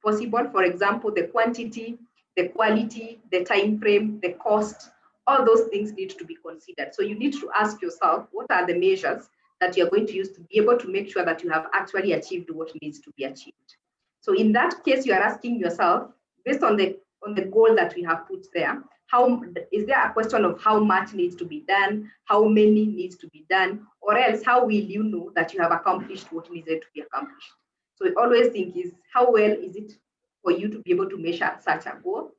Speaker 5: possible. For example, the quantity, the quality, the time frame, the cost, all those things need to be considered. So you need to ask yourself, what are the measures that you're going to use to be able to make sure that you have actually achieved what needs to be achieved. So in that case, you are asking yourself, based on the goal that we have put there, how is there a question of how much needs to be done, how many needs to be done, or else how will you know that you have accomplished what needed to be accomplished? So always think is how well is it for you to be able to measure such a goal?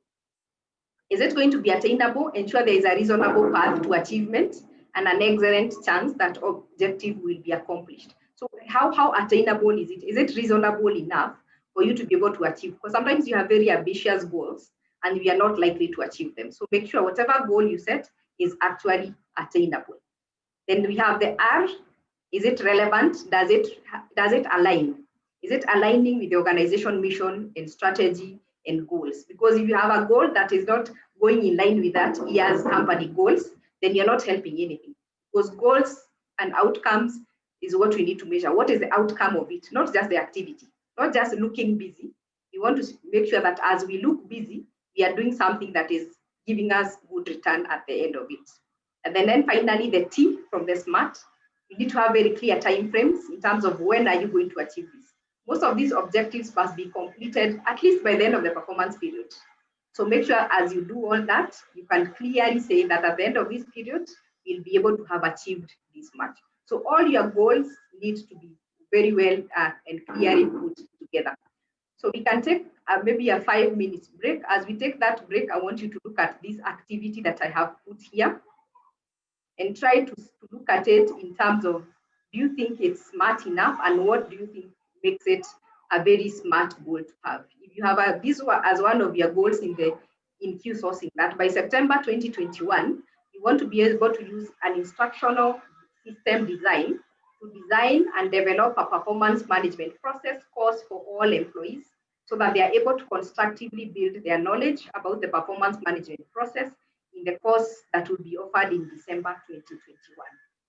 Speaker 5: Is it going to be attainable? Ensure there is a reasonable path to achievement and an excellent chance that objective will be accomplished. So how attainable is it? Is it reasonable enough for you to be able to achieve? Because sometimes you have very ambitious goals and we are not likely to achieve them. So make sure whatever goal you set is actually attainable. Then we have the R. Is it relevant? Does it align? Is it aligning with the organization mission and strategy and goals? Because if you have a goal that is not going in line with that year's company goals, then you're not helping anything. Because goals and outcomes is what we need to measure. What is the outcome of it? Not just the activity, not just looking busy. You want to make sure that as we look busy, we are doing something that is giving us good return at the end of it. And then finally, the T from the SMART, you need to have very clear time frames in terms of when are you going to achieve this. Most of these objectives must be completed at least by the end of the performance period. So make sure as you do all that, you can clearly say that at the end of this period, you'll be able to have achieved this much. So all your goals need to be very well and clearly put together. So we can take maybe a 5 minutes break. As we take that break, I want you to look at this activity that I have put here and try to look at it in terms of, do you think it's smart enough, and what do you think makes it a very smart goal to have? If you have this as one of your goals in Q sourcing, that by September 2021, you want to be able to use an instructional system design to design and develop a performance management process course for all employees so that they are able to constructively build their knowledge about the performance management process in the course that will be offered in December 2021.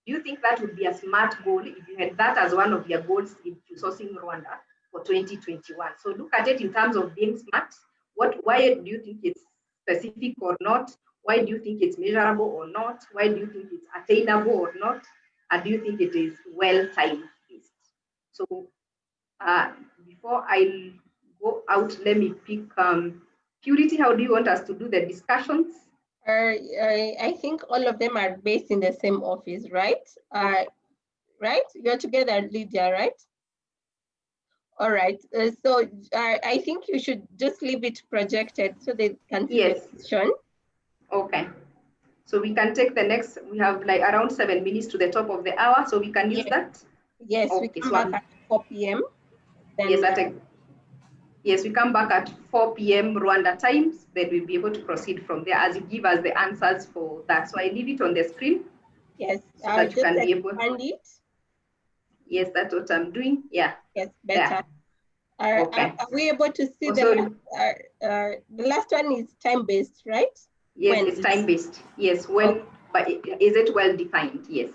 Speaker 5: Do you think that would be a smart goal if you had that as one of your goals in Sourcing Rwanda for 2021? So look at it in terms of being smart. Why do you think it's specific or not? Why do you think it's measurable or not? Why do you think it's attainable or not? And do you think it is well time-based? So before I go out, let me pick Purity. How do you want us to do the discussions?
Speaker 1: I think all of them are based in the same office, right? Right? You're together, Lydia, right? All right. So I think you should just leave it projected so they can see the question.
Speaker 5: Okay. So we can take the next, we have like around 7 minutes to the top of the hour, so we can use that?
Speaker 1: Yes,
Speaker 5: okay,
Speaker 1: we come back at 4 p.m.
Speaker 5: Then, yes, we come back at 4 p.m. Rwanda times, then we'll be able to proceed from there as you give us the answers for that. So I leave it on the screen.
Speaker 1: Yes,
Speaker 5: so that you can be able
Speaker 1: to expand it.
Speaker 5: Yes, that's what I'm doing. Yeah.
Speaker 1: Yes, better.
Speaker 5: Okay.
Speaker 1: Are we able to see the last one is time-based, right?
Speaker 5: Yes, it's time-based. Yes, when, but is it well defined? Yes.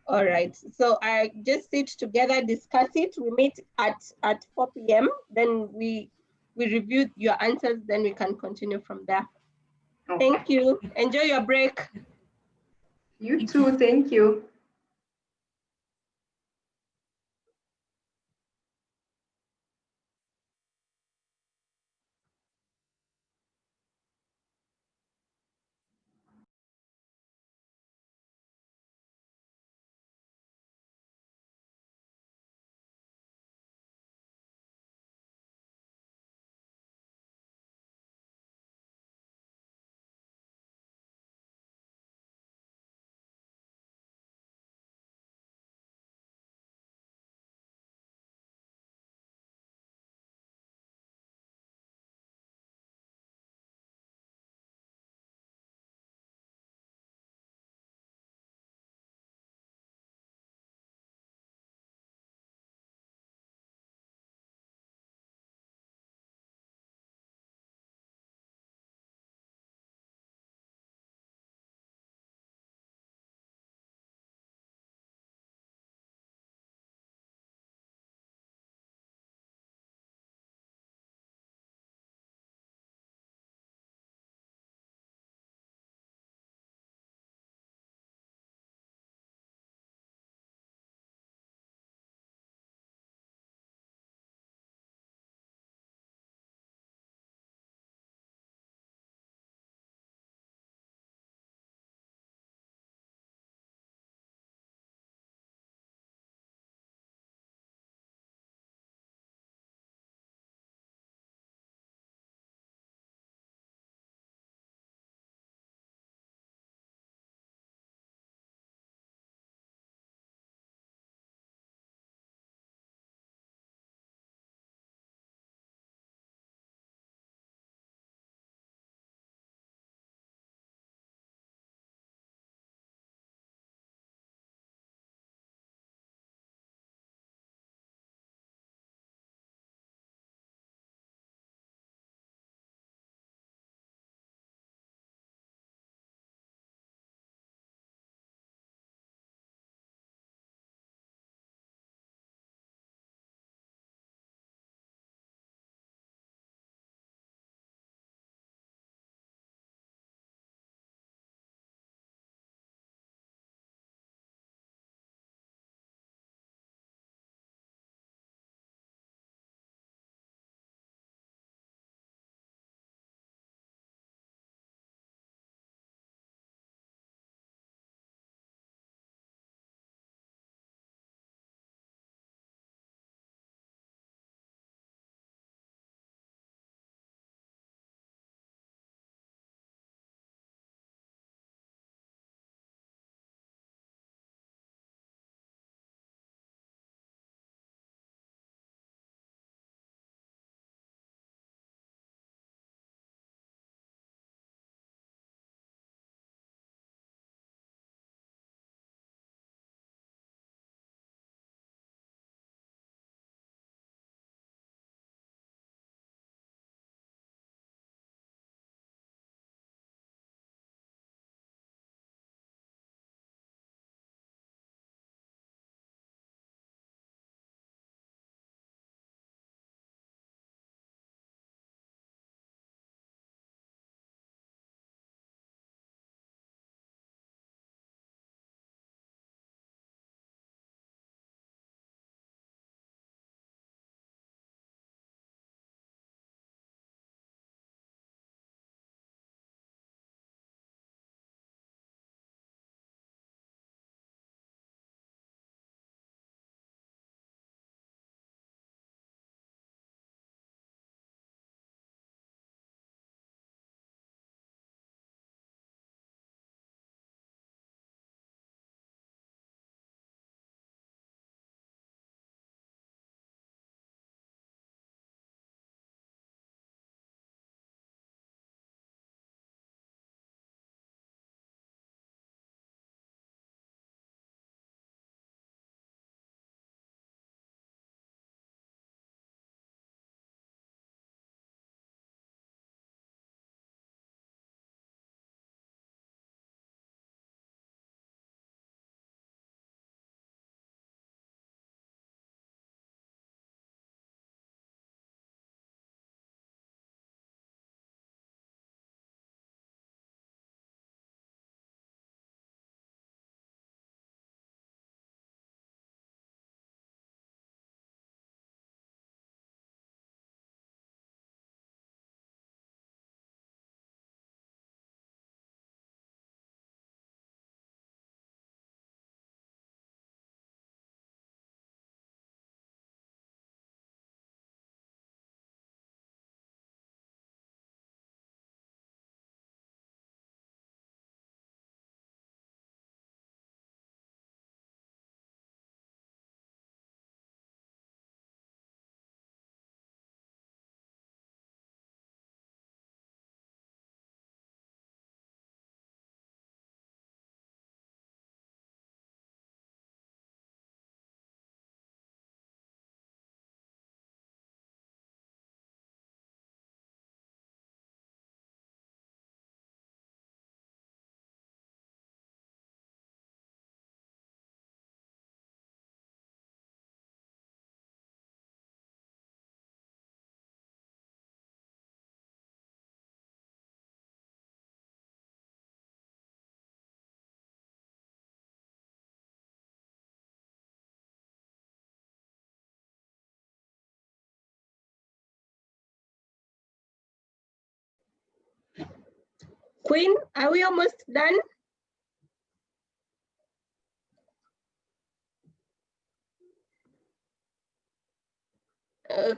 Speaker 1: All right. So I just sit together, discuss it. We meet at 4 p.m. Then we review your answers. Then we can continue from there. Okay. Thank you. Enjoy your break.
Speaker 5: You too. Thank you.
Speaker 1: Queen, are we almost done?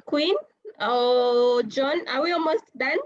Speaker 1: Queen, oh, John, are we almost done?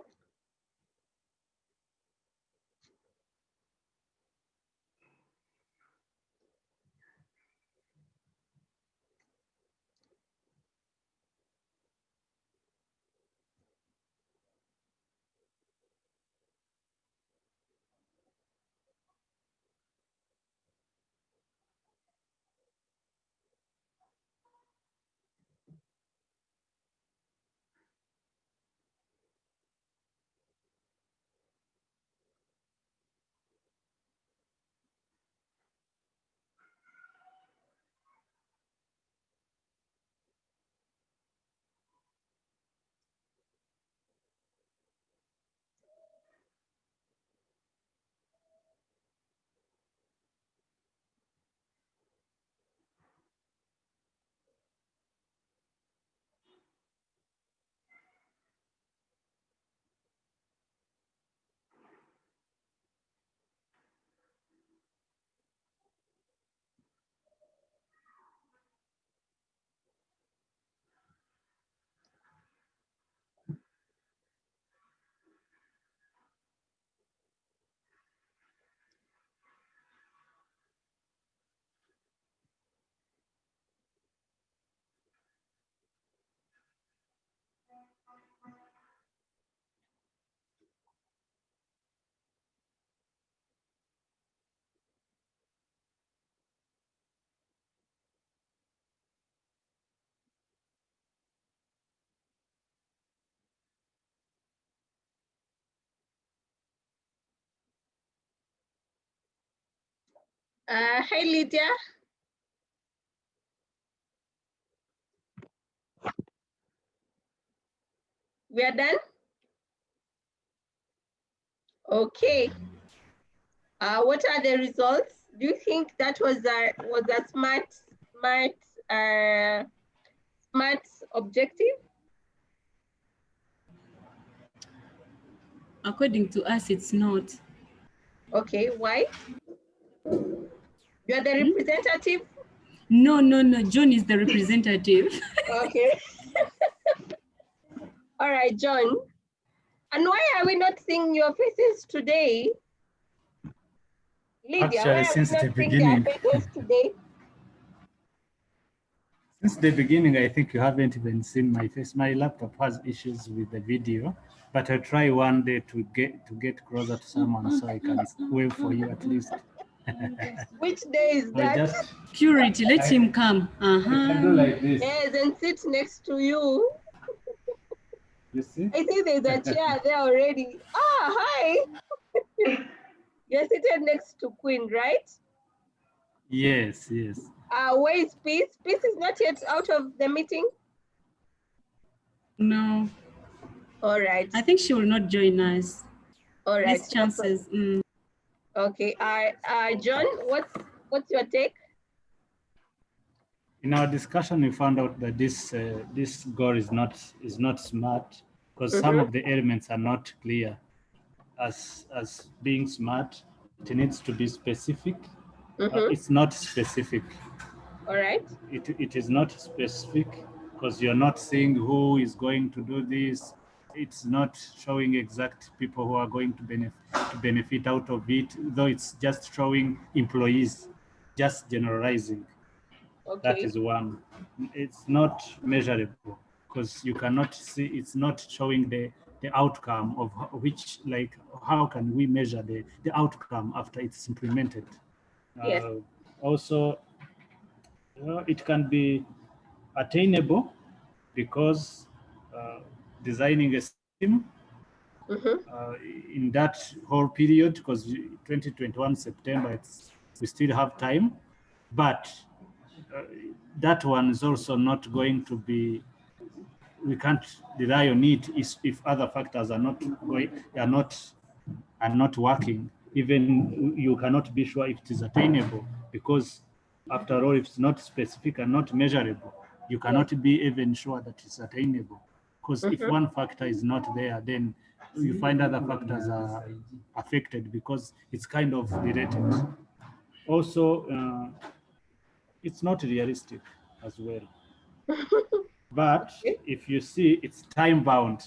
Speaker 1: Hi, Lydia. We are done? Okay. What are the results? Do you think that was a smart objective?
Speaker 4: According to us, it's not.
Speaker 1: Okay, why? You're the representative?
Speaker 4: No, John is the representative.
Speaker 1: Okay. All right, John. And why are we not seeing your faces today? Lydia,
Speaker 2: Actually,
Speaker 1: why are we not seeing their faces today?
Speaker 2: Since the beginning, I think you haven't even seen my face. My laptop has issues with the video, but I'll try one day to get closer to someone so I can wave for you at least.
Speaker 1: Which day is that?
Speaker 2: Just
Speaker 4: Purity, let him come.
Speaker 2: I can do like this.
Speaker 1: Yes, and sit next to you.
Speaker 2: You see?
Speaker 1: I think there's a chair there already. Ah, hi. You're seated next to Queen, right?
Speaker 2: Yes.
Speaker 1: Where is Peace? Peace is not yet out of the meeting?
Speaker 4: No.
Speaker 1: All right.
Speaker 4: I think she will not join us.
Speaker 1: All right.
Speaker 4: Less chances.
Speaker 1: Okay. John, what's your take?
Speaker 2: In our discussion, we found out that this goal is not smart because some of the elements are not clear. As being smart, it needs to be specific. It's not specific.
Speaker 1: All right.
Speaker 2: It is not specific because you're not seeing who is going to do this. It's not showing exact people who are going to benefit out of it, though it's just showing employees, just generalizing.
Speaker 1: Okay.
Speaker 2: That is one. It's not measurable because you cannot see, it's not showing the outcome of which, like, how can we measure the outcome after it's implemented?
Speaker 1: Yes.
Speaker 2: Also, it can be attainable because designing a system in that whole period, because 2021 September, we still have time, but that one is also not going to be, we can't rely on it if other factors are not working. Even you cannot be sure if it is attainable, because after all, if it's not specific and not measurable, you cannot be even sure that it's attainable. Because if one factor is not there, then you find other factors are affected because it's kind of related. Also, it's not realistic as well. But if you see, it's time bound.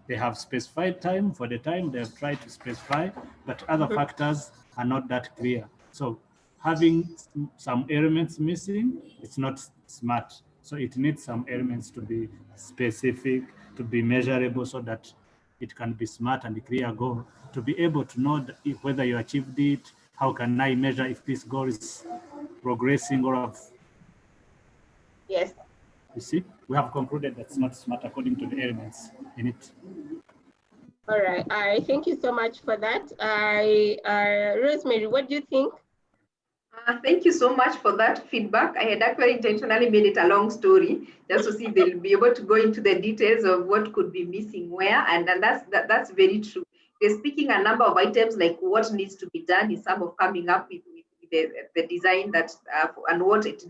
Speaker 2: They have specified time for the time they have tried to specify, but other factors are not that clear. So having some elements missing, it's not smart. So it needs some elements to be specific, to be measurable, so that it can be smart and clear goal. To be able to know if whether you achieved it, how can I measure if this goal is progressing or of.
Speaker 1: Yes.
Speaker 2: You see, we have concluded that's not smart according to the elements in it.
Speaker 1: All right. Thank you so much for that. Rosemary, what do you think?
Speaker 5: Thank you so much for that feedback. I had actually intentionally made it a long story just to see if they'll be able to go into the details of what could be missing where, and that's very true. They're speaking a number of items like what needs to be done in some of coming up with the design that and what it's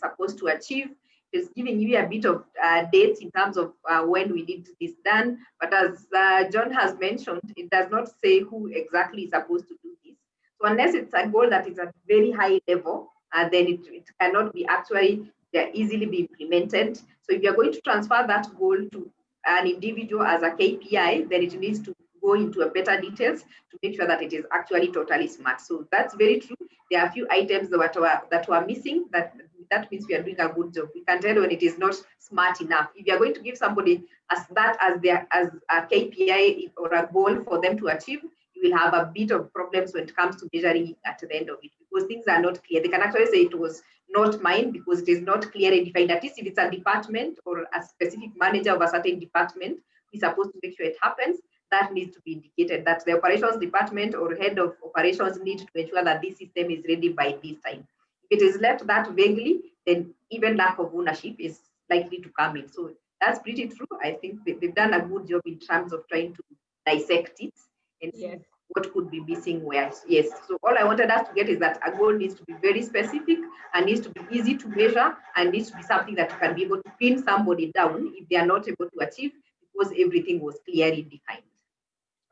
Speaker 5: supposed to achieve. It's giving you a bit of dates in terms of when we need this done. But as John has mentioned, it does not say who exactly is supposed to do this. So unless it's a goal that is at very high level, then it cannot be actually easily be implemented. So if you're going to transfer that goal to an individual as a KPI, then it needs to go into a better details to make sure that it is actually totally smart. So that's very true. There are a few items that were missing. That means we are doing a good job. We can tell when it is not smart enough. If you are going to give somebody as a KPI or a goal for them to achieve, you will have a bit of problems when it comes to measuring at the end of it, because things are not clear. They can actually say it was not mine because it is not clearly defined. At least if it's a department or a specific manager of a certain department who is supposed to make sure it happens, that needs to be indicated that the operations department or head of operations need to ensure that this system is ready by this time. If it is left that vaguely, then even lack of ownership is likely to come in. So that's pretty true. I think they've done a good job in terms of trying to dissect it and see what could be missing where. Yes. So all I wanted us to get is that a goal needs to be very specific and needs to be easy to measure and needs to be something that you can be able to pin somebody down if they are not able to achieve because everything was clearly defined.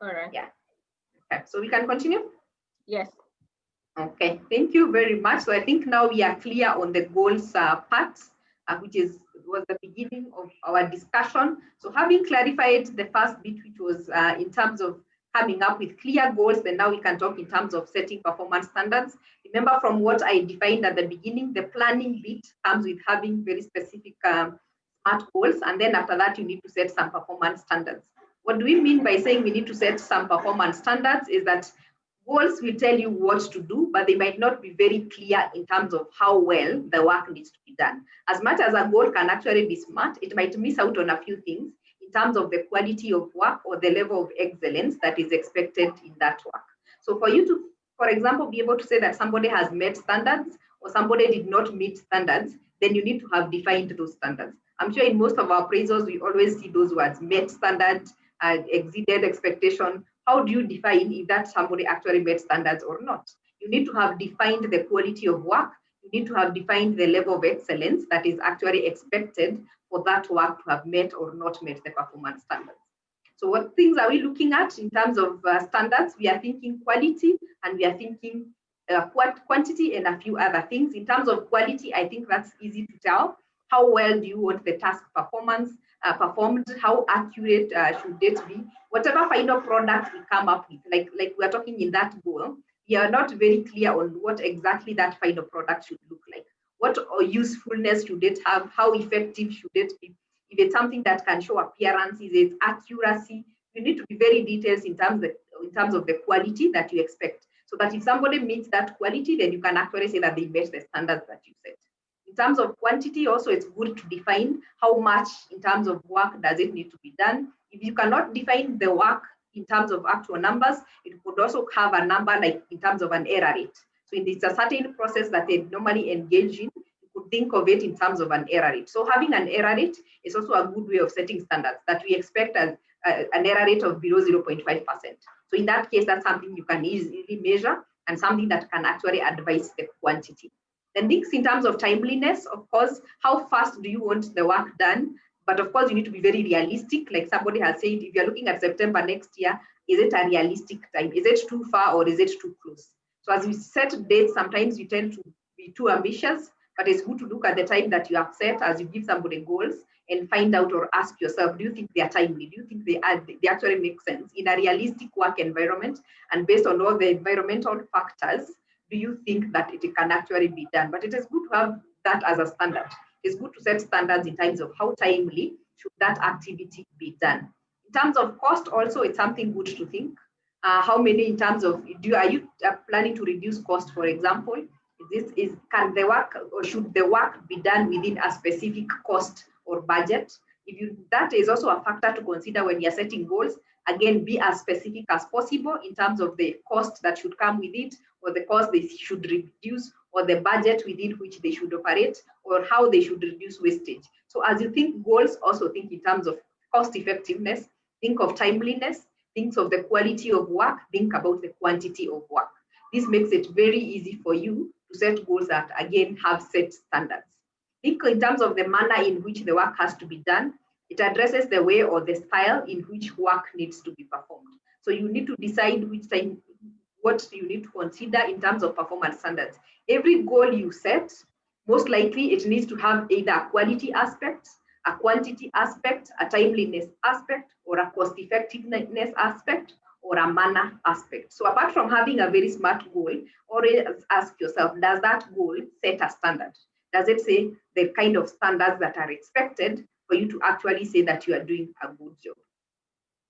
Speaker 1: All right.
Speaker 5: Yeah. Okay. So we can continue?
Speaker 1: Yes.
Speaker 5: Okay. Thank you very much. So I think now we are clear on the goals part, which was the beginning of our discussion. So having clarified the first bit, which was in terms of coming up with clear goals, then now we can talk in terms of setting performance standards. Remember from what I defined at the beginning, the planning bit comes with having very specific smart goals. And then after that, you need to set some performance standards. What do we mean by saying we need to set some performance standards is that goals will tell you what to do, but they might not be very clear in terms of how well the work needs to be done. As much as a goal can actually be smart, it might miss out on a few things in terms of the quality of work or the level of excellence that is expected in that work. So for you to, for example, be able to say that somebody has met standards or somebody did not meet standards, then you need to have defined those standards. I'm sure in most of our appraisals, we always see those words, met standard, exceeded expectation. How do you define if that somebody actually met standards or not? You need to have defined the quality of work. You need to have defined the level of excellence that is actually expected for that work to have met or not met the performance standards. So what things are we looking at in terms of standards? We are thinking quality and we are thinking quantity and a few other things. In terms of quality, I think that's easy to tell. How well do you want the task performed? How accurate should it be? Whatever final product we come up with, like we're talking in that goal, we are not very clear on what exactly that final product should look like. What usefulness should it have? How effective should it be? If it's something that can show appearances, its accuracy, you need to be very detailed in terms of the quality that you expect. So that if somebody meets that quality, then you can actually say that they met the standards that you set. In terms of quantity, also, it's good to define how much in terms of work does it need to be done. If you cannot define the work in terms of actual numbers, it could also have a number like in terms of an error rate. So if it's a certain process that they normally engage in, you could think of it in terms of an error rate. So having an error rate is also a good way of setting standards that we expect as an error rate of below 0.5%. So in that case, that's something you can easily measure and something that can actually advise the quantity. The things in terms of timeliness, of course, how fast do you want the work done? But of course, you need to be very realistic. Like somebody has said, if you're looking at September next year, is it a realistic time? Is it too far or is it too close? So as we set dates, sometimes you tend to be too ambitious, but it's good to look at the time that you have set as you give somebody goals and find out or ask yourself, do you think they are timely? Do you think they actually make sense in a realistic work environment? And based on all the environmental factors, do you think that it can actually be done? But it is good to have that as a standard. It's good to set standards in terms of how timely should that activity be done. In terms of cost, also, it's something good to think. How many in terms of, are you planning to reduce cost, for example? Can the work or should the work be done within a specific cost or budget? That is also a factor to consider when you're setting goals. Again, be as specific as possible in terms of the cost that should come with it, or the cost they should reduce, or the budget within which they should operate, or how they should reduce wastage. So as you think goals, also think in terms of cost effectiveness, think of timeliness, think of the quality of work, think about the quantity of work. This makes it very easy for you to set goals that, again, have set standards. Think in terms of the manner in which the work has to be done. It addresses the way or the style in which work needs to be performed. So you need to decide what you need to consider in terms of performance standards. Every goal you set, most likely it needs to have either a quality aspect, a quantity aspect, a timeliness aspect, or a cost effectiveness aspect, or a manner aspect. So apart from having a very smart goal, always ask yourself, does that goal set a standard? Does it say the kind of standards that are expected for you to actually say that you are doing a good job?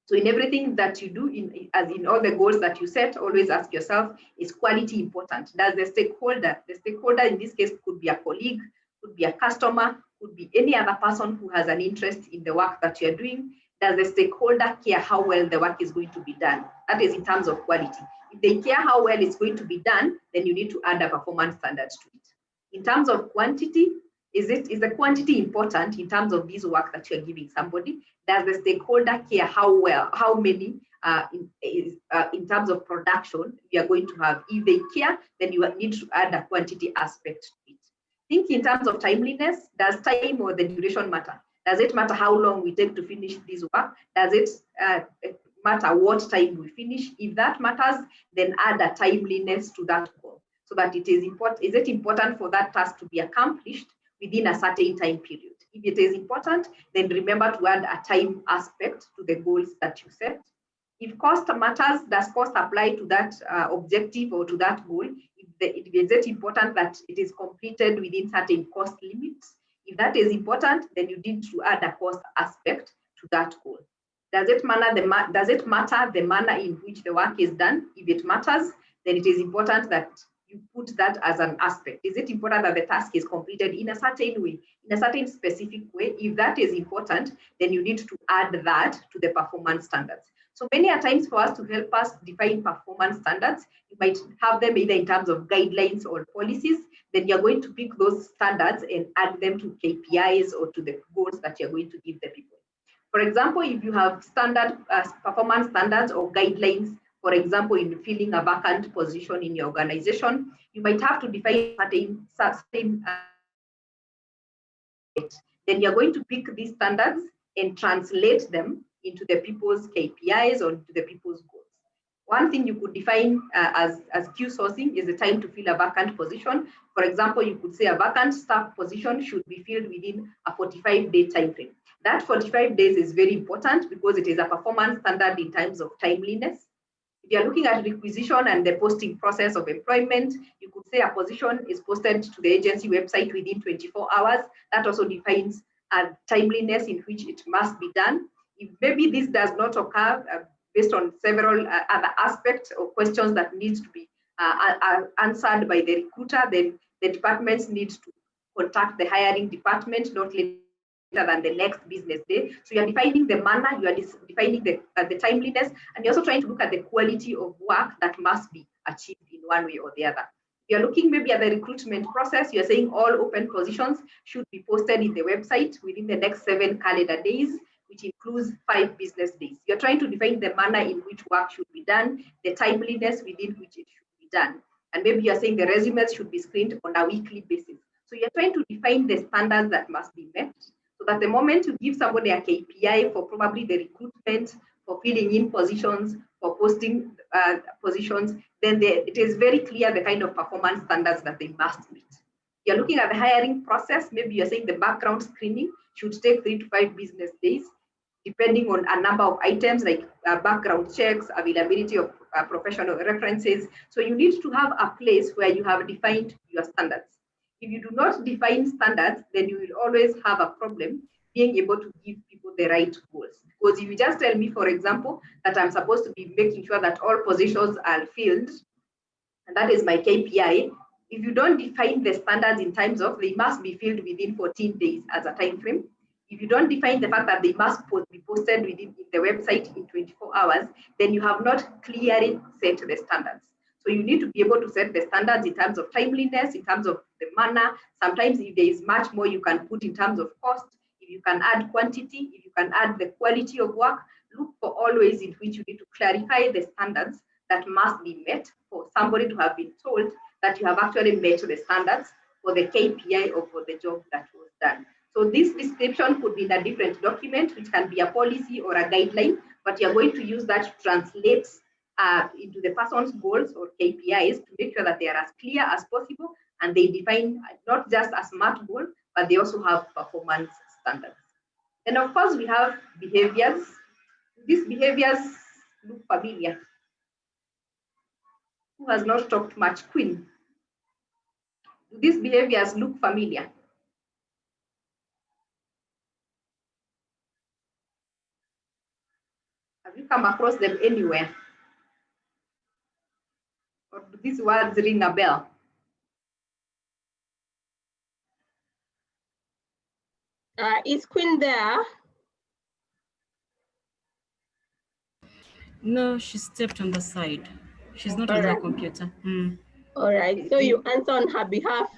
Speaker 5: So in everything that you do, as in all the goals that you set, always ask yourself, is quality important? Does the stakeholder in this case could be a colleague, could be a customer, could be any other person who has an interest in the work that you're doing. Does the stakeholder care how well the work is going to be done? That is in terms of quality. If they care how well it's going to be done, then you need to add a performance standard to it. In terms of quantity, is the quantity important in terms of this work that you're giving somebody? Does the stakeholder care how many in terms of production you are going to have? If they care, then you need to add a quantity aspect to it. Think in terms of timeliness. Does time or the duration matter? Does it matter how long we take to finish this work? Does it matter what time we finish? If that matters, then add a timeliness to that goal, so that it is important. Is it important for that task to be accomplished within a certain time period? If it is important, then remember to add a time aspect to the goals that you set. If cost matters, does cost apply to that objective or to that goal? Is it important that it is completed within certain cost limits? If that is important, then you need to add a cost aspect to that goal. Does it matter the manner in which the work is done? If it matters, then it is important that you put that as an aspect. Is it important that the task is completed in a certain way, in a certain specific way? If that is important, then you need to add that to the performance standards. So many a times for us to help us define performance standards, you might have them either in terms of guidelines or policies. Then you're going to pick those standards and add them to KPIs or to the goals that you're going to give the people. For example, if you have standard performance standards or guidelines, for example, in filling a vacant position in your organization, you might have to define certain then you're going to pick these standards and translate them into the people's KPIs or into the people's goals. One thing you could define as Q sourcing is the time to fill a vacant position. For example, you could say a vacant staff position should be filled within a 45-day time frame. That 45 days is very important because it is a performance standard in terms of timeliness. If you're looking at requisition and the posting process of employment, you could say a position is posted to the agency website within 24 hours. That also defines a timeliness in which it must be done. If maybe this does not occur based on several other aspects or questions that needs to be answered by the recruiter, then the departments need to contact the hiring department, not later than the next business day. So you're defining the manner, you are defining the timeliness, and you're also trying to look at the quality of work that must be achieved in one way or the other. You're looking maybe at the recruitment process. You're saying all open positions should be posted in the website within the next 7 calendar days, which includes 5 business days. You're trying to define the manner in which work should be done, the timeliness within which it should be done. And maybe you're saying the resumes should be screened on a weekly basis. So you're trying to define the standards that must be met, So that the moment you give somebody a KPI for probably the recruitment, for filling in positions, for posting positions, then it is very clear the kind of performance standards that they must meet. You're looking at the hiring process, maybe you're saying the background screening should take 3 to 5 business days, depending on a number of items like background checks, availability of professional references. So you need to have a place where you have defined your standards. If you do not define standards, then you will always have a problem being able to give people the right goals. Because if you just tell me, for example, that I'm supposed to be making sure that all positions are filled, and that is my KPI, if you don't define the standards in terms of they must be filled within 14 days as a time frame, if you don't define the fact that they must be posted within the website in 24 hours, then you have not clearly set the standards. So you need to be able to set the standards in terms of timeliness, in terms of the manner. Sometimes if there is much more you can put in terms of cost, if you can add quantity, if you can add the quality of work, look for all ways in which you need to clarify the standards that must be met for somebody to have been told that you have actually met the standards for the KPI or for the job that was done. So this description could be in a different document, which can be a policy or a guideline, but you're going to use that to translate into the person's goals or KPIs to make sure that they are as clear as possible and they define not just a SMART goal, but they also have performance standards. And of course, we have behaviors. These behaviors look familiar. Who has not talked much? Queen. Do these behaviors look familiar? Have you come across them anywhere? Or do these words ring a bell?
Speaker 1: Is Queen there?
Speaker 4: No, she stepped on the side. She's not on her computer.
Speaker 1: All right, so you answer on her behalf.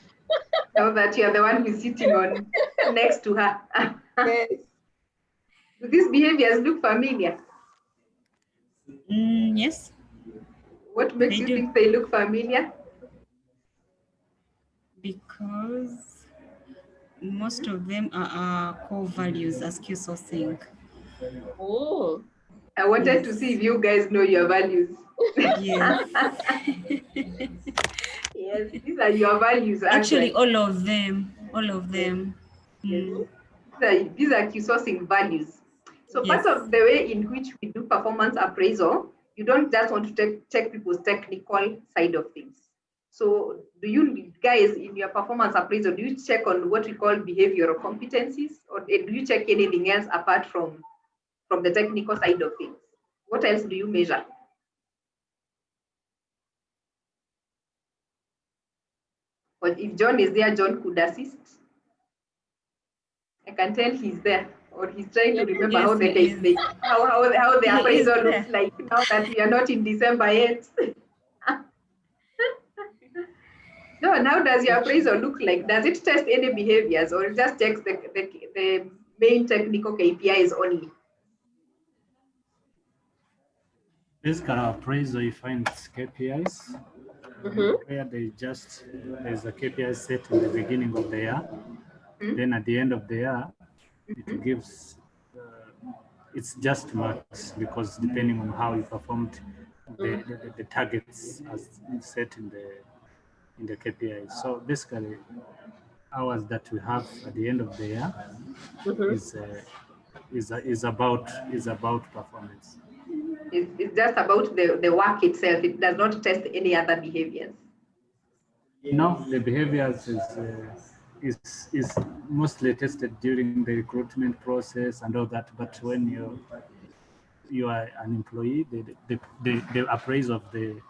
Speaker 5: Now that you're the one who's sitting on next to her.
Speaker 1: Yes.
Speaker 5: Do these behaviors look familiar?
Speaker 4: Yes.
Speaker 5: What makes you think they look familiar?
Speaker 4: Because most of them are core values as key sourcing.
Speaker 1: Oh.
Speaker 5: I wanted to see if you guys know your values.
Speaker 4: Yes.
Speaker 5: Yes, these are your values.
Speaker 4: Actually, all of them.
Speaker 5: Yes. These are key sourcing values. So part of the way in which we do performance appraisal, you don't just want to check people's technical side of things. So do you guys in your performance appraisal, do you check on what we call behavioral competencies, or do you check anything else apart from the technical side of things? What else do you measure? But if John is there, John could assist. I can tell he's there, or he's trying to remember how the appraisal looks like now that we are not in December yet. No, now does your appraisal look like? Does it test any behaviors, or it just checks the main technical KPIs only?
Speaker 2: Basically, our appraisal, you find KPIs, where there's a KPI set in the beginning of the year. Then at the end of the year, it gives, it's just marks, because depending on how you performed the targets as set in the KPI. So basically, hours that we have at the end of the year is about performance.
Speaker 5: It's just about the work itself. It does not test any other behaviors.
Speaker 2: No, the behaviors is mostly tested during the recruitment process and all that. But when you are an employee, the appraisal of the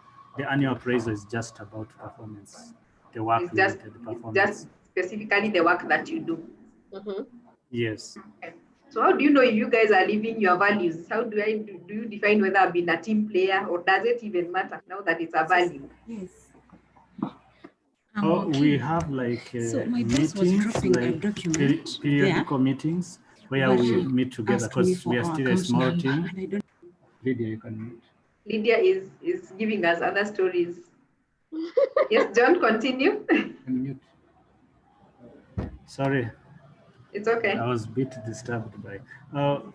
Speaker 2: annual appraisal is just about performance, the work related performance.
Speaker 5: Just specifically the work that you do.
Speaker 2: Yes.
Speaker 5: Okay. So how do you know if you guys are living your values? How do you define whether I've been a team player, or does it even matter now that it's a value?
Speaker 4: Yes.
Speaker 2: We have like meetings, like periodical meetings where we meet together, because we are still a small team. Lydia, you can mute.
Speaker 5: Lydia is giving us other stories. Yes, John, continue.
Speaker 2: Mute. Sorry.
Speaker 5: It's okay.
Speaker 2: I was a bit disturbed by.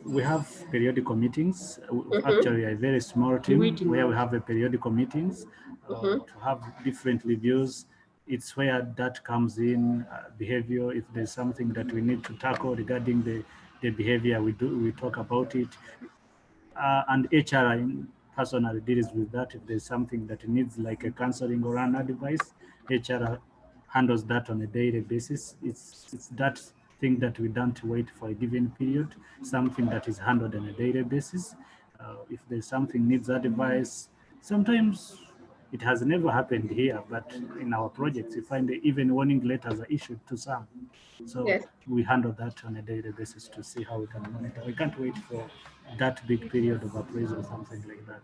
Speaker 2: We have periodical meetings. Actually, a very small team where we have a periodical meetings to have different reviews. It's where that comes in, behavior. If there's something that we need to tackle regarding the behavior, we talk about it. And HR personally deals with that. If there's something that needs like a counseling or an advice, HR handles that on a daily basis. It's that thing that we don't wait for a given period, something that is handled on a daily basis. If there's something needs advice, sometimes it has never happened here, but in our projects, you find even warning letters are issued to some. So
Speaker 1: Yes.
Speaker 2: we handle that on a daily basis to see how we can monitor. We can't wait for that big period of appraisal or something like that.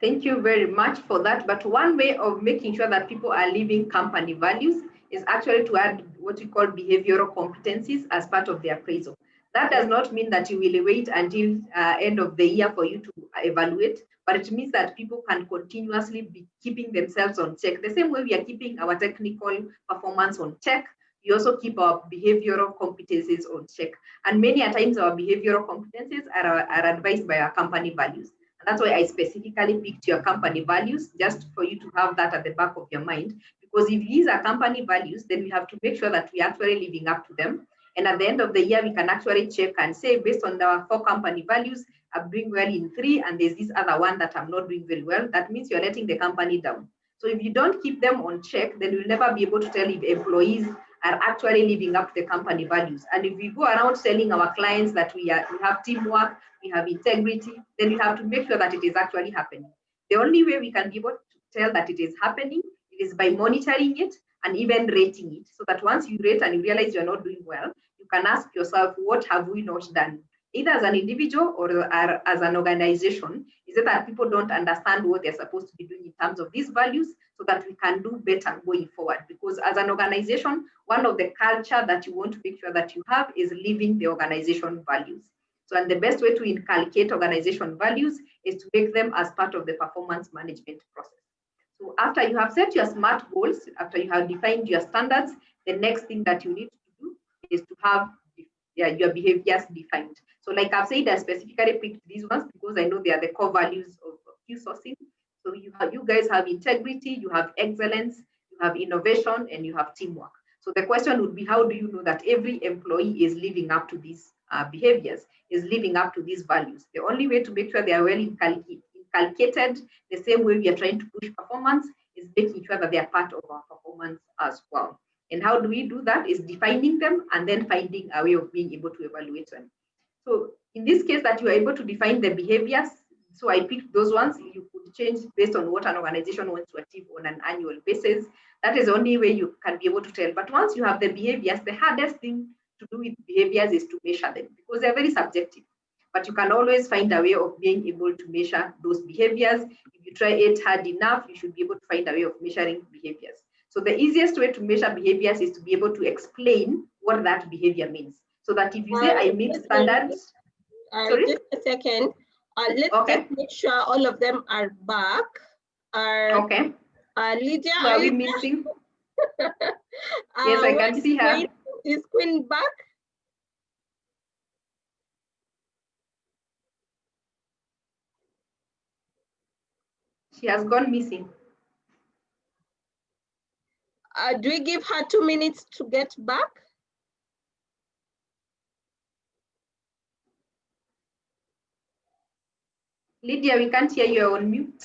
Speaker 5: Thank you very much for that. But one way of making sure that people are living company values is actually to add what we call behavioral competencies as part of the appraisal. That does not mean that you will wait until end of the year for you to evaluate, but it means that people can continuously be keeping themselves on check. The same way we are keeping our technical performance on check, we also keep our behavioral competencies on check. And many a times our behavioral competencies are advised by our company values. And that's why I specifically picked your company values, just for you to have that at the back of your mind. Because if these are company values, then we have to make sure that we're actually living up to them. And at the end of the year, we can actually check and say, based on our 4 company values, I'm doing well in 3, and there's this other one that I'm not doing very well. That means you're letting the company down. So if you don't keep them on check, then you'll never be able to tell if employees are actually living up to the company values. And if we go around telling our clients that we have teamwork, we have integrity, then we have to make sure that it is actually happening. The only way we can be able to tell that it is happening, it is by monitoring it and even rating it. So that once you rate and you realize you're not doing well, you can ask yourself, what have we not done? Either as an individual or as an organization, is it that people don't understand what they're supposed to be doing in terms of these values, so that we can do better going forward? Because as an organization, one of the culture that you want to make sure that you have is living the organization values. So, and the best way to inculcate organization values is to make them as part of the performance management process. So after you have set your SMART goals, after you have defined your standards, the next thing that you need to do is to have your behaviors defined. So like I've said, I specifically picked these ones because I know they are the core values of Q sourcing. So you guys have integrity, you have excellence, you have innovation, and you have teamwork. So the question would be, how do you know that every employee is living up to these behaviors, is living up to these values? The only way to make sure they are well inculcated, the same way we are trying to push performance, is making sure that they are part of our performance as well. And how do we do that? Is defining them and then finding a way of being able to evaluate them. So in this case that you are able to define the behaviors, so I picked those ones. You could change based on what an organization wants to achieve on an annual basis. That is the only way you can be able to tell. But once you have the behaviors, the hardest thing to do with behaviors is to measure them, because they're very subjective. But you can always find a way of being able to measure those behaviors. If you try it hard enough, you should be able to find a way of measuring behaviors. So the easiest way to measure behaviors is to be able to explain what that behavior means. So that if you say I meet standards, sorry?
Speaker 1: Just a second. Let's just make sure all of them are back.
Speaker 5: Okay.
Speaker 1: Lydia,
Speaker 5: who are we missing? Yes, I can see her.
Speaker 1: Is Queen back?
Speaker 5: She has gone missing.
Speaker 1: Do we give her 2 minutes to get back?
Speaker 5: Lydia, we can't hear you. You're on mute.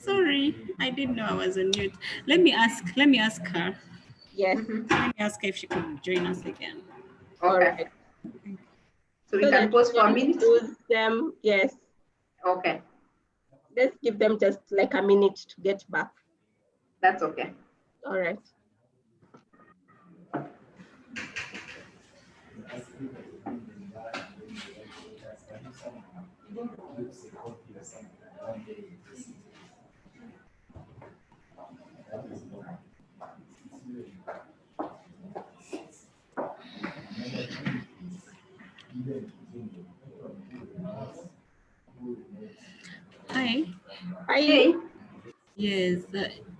Speaker 4: Sorry, I didn't know I was on mute. Let me ask her.
Speaker 1: Yes.
Speaker 4: Let me ask her if she could join us again.
Speaker 5: Okay.
Speaker 1: All right.
Speaker 5: So we can pause for a minute?
Speaker 1: Use them, yes.
Speaker 5: Okay.
Speaker 1: Let's give them just like a minute to get back.
Speaker 5: That's okay.
Speaker 1: All right.
Speaker 4: Hi.
Speaker 1: Hi.
Speaker 4: Yes,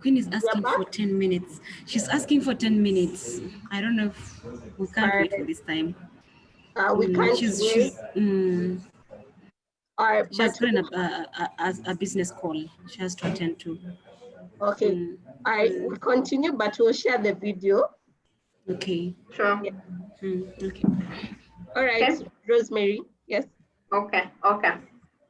Speaker 4: Queen is asking for 10 minutes. She's asking for 10 minutes. I don't know if we can't wait for this time.
Speaker 1: We can't
Speaker 4: she's
Speaker 1: but
Speaker 4: got a business call she has to attend to.
Speaker 1: Okay, we continue, but we'll share the video.
Speaker 4: Okay.
Speaker 5: Sure.
Speaker 1: Yeah.
Speaker 4: Okay.
Speaker 1: All right, okay. Rosemary, yes.
Speaker 5: Okay.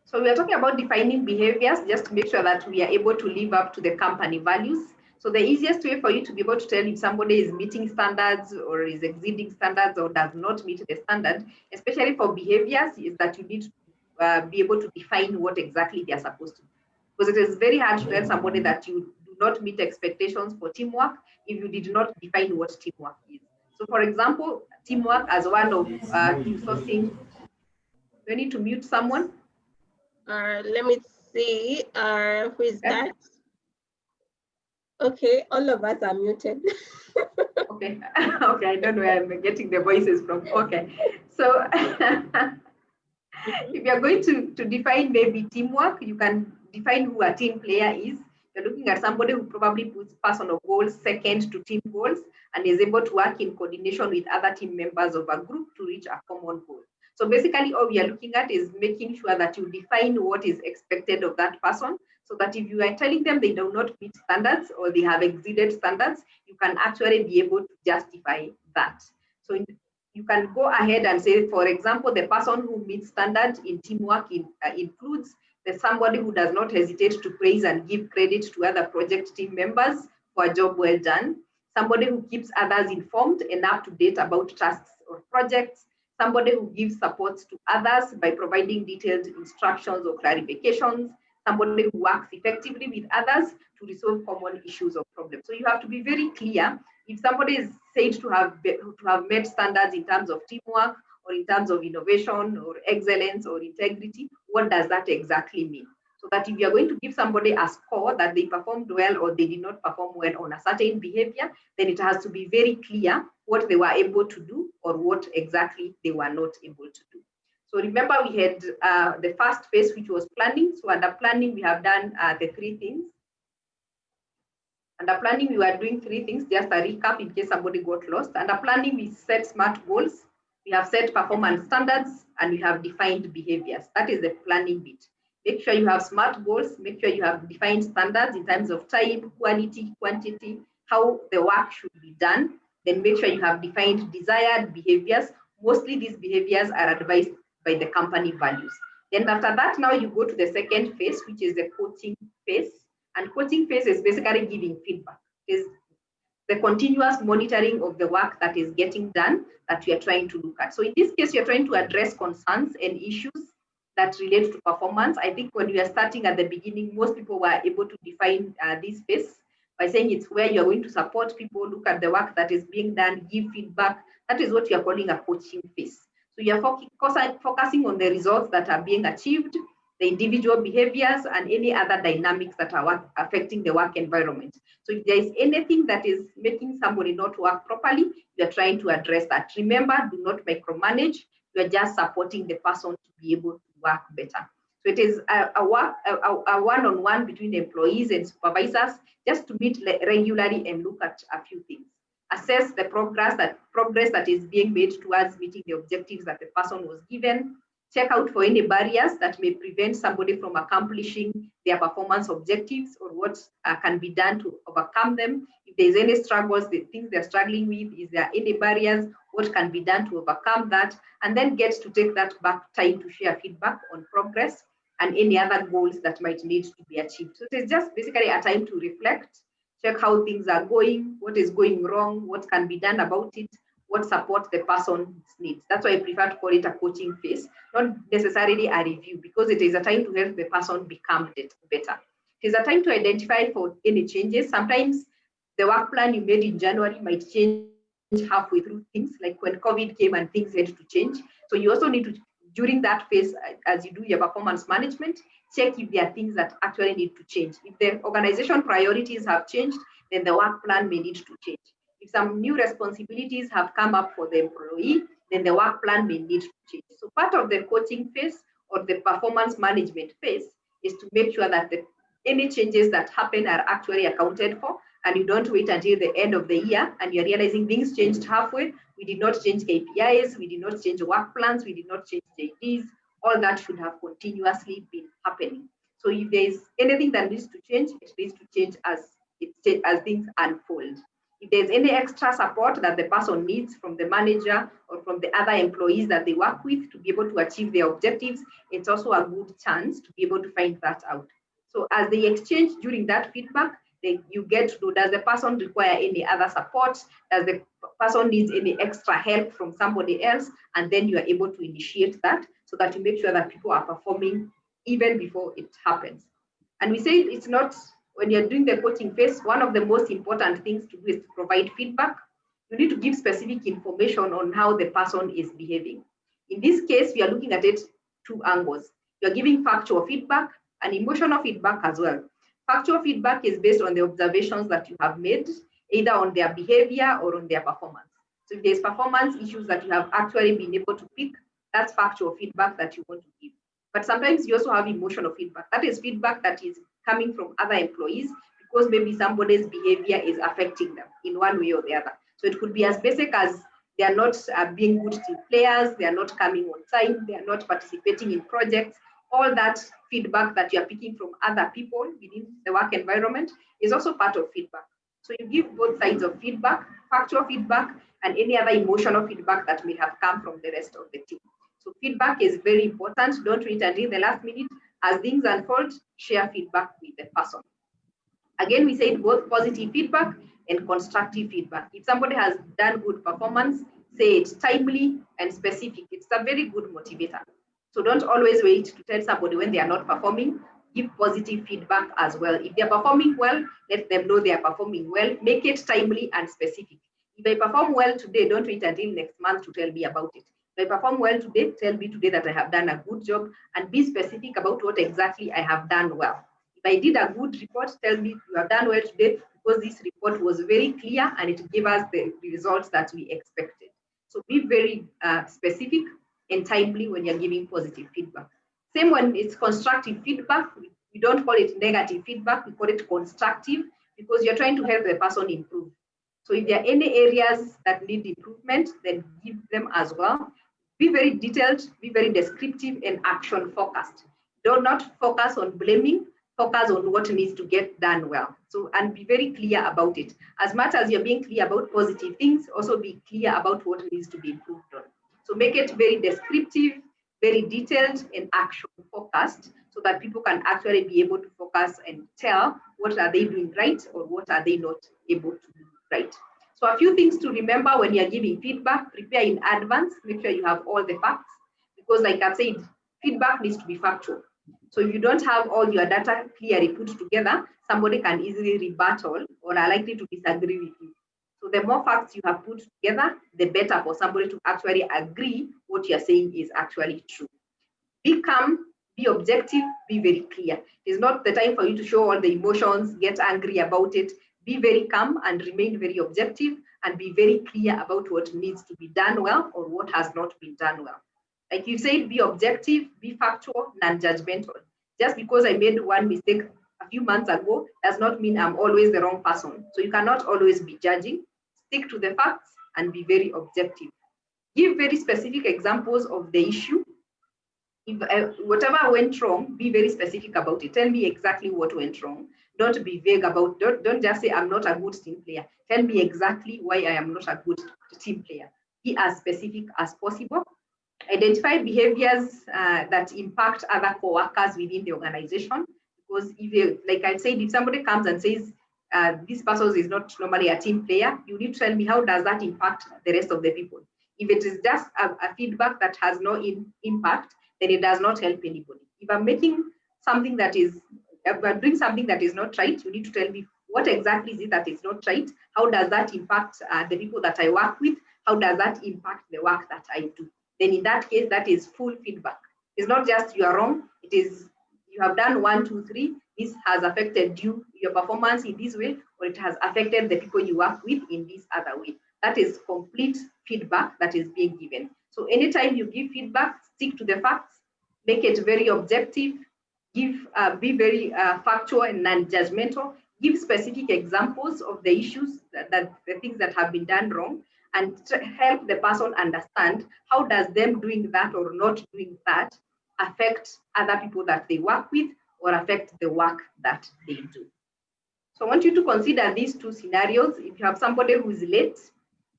Speaker 5: So we are talking about defining behaviors just to make sure that we are able to live up to the company values. So the easiest way for you to be able to tell if somebody is meeting standards or is exceeding standards or does not meet the standard, especially for behaviors, is that you need to be able to define what exactly they are supposed to do. Because it is very hard to tell somebody that you do not meet expectations for teamwork if you did not define what teamwork is. So for example, teamwork as one of team sourcing. Do I need to mute someone?
Speaker 1: Let me see. Who is that? Okay, all of us are muted.
Speaker 5: Okay. Okay, I don't know where I'm getting the voices from. Okay. So if you're going to define maybe teamwork, you can define who a team player is. You're looking at somebody who probably puts personal goals second to team goals and is able to work in coordination with other team members of a group to reach a common goal. So basically all we are looking at is making sure that you define what is expected of that person, so that if you are telling them they do not meet standards or they have exceeded standards, you can actually be able to justify that. So you can go ahead and say, for example, the person who meets standards in teamwork includes somebody who does not hesitate to praise and give credit to other project team members for a job well done, somebody who keeps others informed and up to date about tasks or projects, somebody who gives support to others by providing detailed instructions or clarifications, somebody who works effectively with others to resolve common issues or problems. So you have to be very clear. If somebody is said to have met standards in terms of teamwork or in terms of innovation or excellence or integrity, what does that exactly mean? So that if you're going to give somebody a score that they performed well or they did not perform well on a certain behavior, then it has to be very clear what they were able to do or what exactly they were not able to do. So remember we had the first phase, which was planning. So under planning, we have done the three things. Under planning, we were doing three things, just a recap in case somebody got lost. Under planning, we set SMART goals, we have set performance standards, and we have defined behaviors. That is the planning bit. Make sure you have SMART goals, make sure you have defined standards in terms of time, quality, quantity, how the work should be done. Then make sure you have defined desired behaviors. Mostly these behaviors are advised by the company values. Then after that, now you go to the second phase, which is the coaching phase. And coaching phase is basically giving feedback. Is the continuous monitoring of the work that is getting done that we are trying to look at. So in this case, you're trying to address concerns and issues that relate to performance. I think when we are starting at the beginning, most people were able to define this phase by saying it's where you're going to support people, look at the work that is being done, give feedback. That is what you're calling a coaching phase. So you're focusing on the results that are being achieved, the individual behaviors, and any other dynamics that are affecting the work environment. So if there is anything that is making somebody not work properly, you're trying to address that. Remember, do not micromanage. You're just supporting the person to be able to work better. So it is a one-on-one between employees and supervisors, just to meet regularly and look at a few things. Assess the progress that is being made towards meeting the objectives that the person was given. Check out for any barriers that may prevent somebody from accomplishing their performance objectives, or what can be done to overcome them. If there's any struggles, the things they're struggling with, is there any barriers, what can be done to overcome that, and then get to take that back time to share feedback on progress and any other goals that might need to be achieved. So it is just basically a time to reflect, check how things are going, what is going wrong, what can be done about it, what support the person needs. That's why I prefer to call it a coaching phase, not necessarily a review, because it is a time to help the person become better. It is a time to identify for any changes. Sometimes the work plan you made in January might change halfway through things, like when COVID came and things had to change. So you also need to, during that phase, as you do your performance management, check if there are things that actually need to change. If the organization priorities have changed, then the work plan may need to change. If some new responsibilities have come up for the employee, then the work plan may need to change. So part of the coaching phase or the performance management phase is to make sure that the any changes that happen are actually accounted for, and you don't wait until the end of the year and you're realizing things changed halfway. We did not change KPIs, we did not change work plans, we did not change JDs. All that should have continuously been happening. So if there is anything that needs to change, it needs to change as things unfold. If there's any extra support that the person needs from the manager or from the other employees that they work with to be able to achieve their objectives, it's also a good chance to be able to find that out. So as they exchange during that feedback, you get to know, does the person require any other support? Does the person needs any extra help from somebody else? And then you are able to initiate that so that you make sure that people are performing even before it happens. And we say it's not, when you're doing the coaching phase, one of the most important things to do is to provide feedback. You need to give specific information on how the person is behaving. In this case, we are looking at it two angles. You're giving factual feedback and emotional feedback as well. Factual feedback is based on the observations that you have made, either on their behavior or on their performance. So if there's performance issues that you have actually been able to pick, that's factual feedback that you want to give. But sometimes you also have emotional feedback. That is feedback that is coming from other employees because maybe somebody's behavior is affecting them in one way or the other. So it could be as basic as they are not being good team players, they are not coming on time, they are not participating in projects. All that feedback that you are picking from other people within the work environment is also part of feedback. So you give both sides of feedback, factual feedback, and any other emotional feedback that may have come from the rest of the team. So feedback is very important. Don't wait until the last minute. As things unfold, share feedback with the person. Again, we said both positive feedback and constructive feedback. If somebody has done good performance, say it timely and specific. It's a very good motivator. So don't always wait to tell somebody when they are not performing. Give positive feedback as well. If they're performing well, let them know they are performing well. Make it timely and specific. If I perform well today, don't wait until next month to tell me about it. If I perform well today, tell me today that I have done a good job and be specific about what exactly I have done well. If I did a good report, tell me you have done well today because this report was very clear and it gave us the results that we expected. So be very specific and timely when you're giving positive feedback. Same when it's constructive feedback. We don't call it negative feedback, we call it constructive because you're trying to help the person improve. So if there are any areas that need improvement, then give them as well. Be very detailed, be very descriptive and action focused. Do not focus on blaming, focus on what needs to get done well. So, and be very clear about it. As much as you're being clear about positive things, also be clear about what needs to be improved on. So make it very descriptive, very detailed and action focused so that people can actually be able to focus and tell what are they doing right or what are they not able to do right. So a few things to remember when you're giving feedback: prepare in advance, make sure you have all the facts, because like I've said, feedback needs to be factual. So if you don't have all your data clearly put together, somebody can easily rebuttal or are likely to disagree with you. So the more facts you have put together, the better for somebody to actually agree what you're saying is actually true. Be calm, be objective, be very clear. It's not the time for you to show all the emotions, get angry about it. Be very calm and remain very objective and be very clear about what needs to be done well or what has not been done well. Like you said, be objective, be factual, non-judgmental. Just because I made one mistake a few months ago does not mean I'm always the wrong person. So you cannot always be judging. Stick to the facts and be very objective. Give very specific examples of the issue. If whatever went wrong, be very specific about it. Tell me exactly what went wrong. Don't be vague about it. Don't just say I'm not a good team player. Tell me exactly why I am not a good team player. Be as specific as possible. Identify behaviors that impact other co-workers within the organization. Because if you, like I said, if somebody comes and says this person is not normally a team player, you need to tell me how does that impact the rest of the people. If it is just a feedback that has no impact, then it does not help anybody. If I'm making something that is, if I'm doing something that is not right, you need to tell me what exactly is it that is not right? How does that impact the people that I work with? How does that impact the work that I do? Then in that case, that is full feedback. It's not just you are wrong, it is you have done 1, 2, 3, this has affected you, your performance in this way, or it has affected the people you work with in this other way. That is complete feedback that is being given. So anytime you give feedback, stick to the facts, make it very objective, be very factual and non-judgmental, give specific examples of the issues, that the things that have been done wrong, and help the person understand how does them doing that or not doing that affect other people that they work with or affect the work that they do. So I want you to consider these two scenarios. If you have somebody who is late,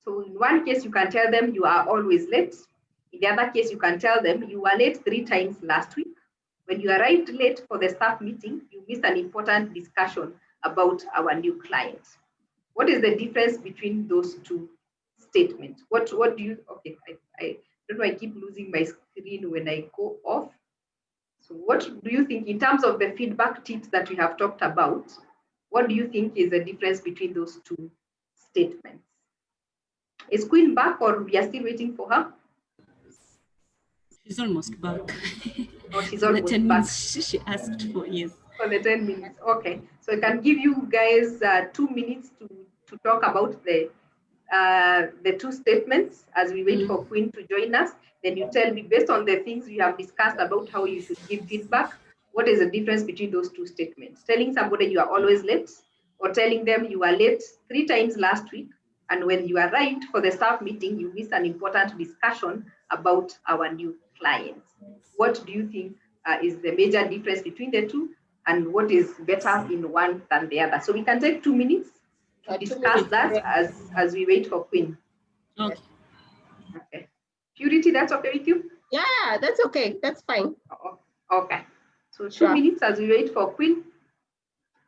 Speaker 5: so in one case you can tell them you are always late. In the other case, you can tell them you were late 3 times last week. When you arrived late for the staff meeting, you missed an important discussion about our new client. What is the difference between those two statements? What do you, okay, I don't know, I keep losing my screen when I go off. So what do you think in terms of the feedback tips that we have talked about? What do you think is the difference between those two statements? Is Queen back or we are still waiting for her?
Speaker 4: She's almost back.
Speaker 5: Oh, she's
Speaker 4: For the
Speaker 5: almost
Speaker 4: 10
Speaker 5: back.
Speaker 4: minutes she asked for, yes.
Speaker 5: For the 10 minutes, okay. So I can give you guys 2 minutes to talk about the two statements as we wait for Queen to join us. Then you tell me, based on the things we have discussed about how you should give feedback, what is the difference between those two statements? Telling somebody you are always late, or telling them you are late 3 times last week, and when you arrived for the staff meeting, you missed an important discussion about our new clients. What do you think is the major difference between the two, and what is better in one than the other? So we can take 2 minutes to discuss that as we wait for Queen.
Speaker 4: Okay.
Speaker 5: Okay. Purity, that's okay with you?
Speaker 1: Yeah, that's okay. That's fine.
Speaker 5: Okay. So 2 minutes as we wait for Queen,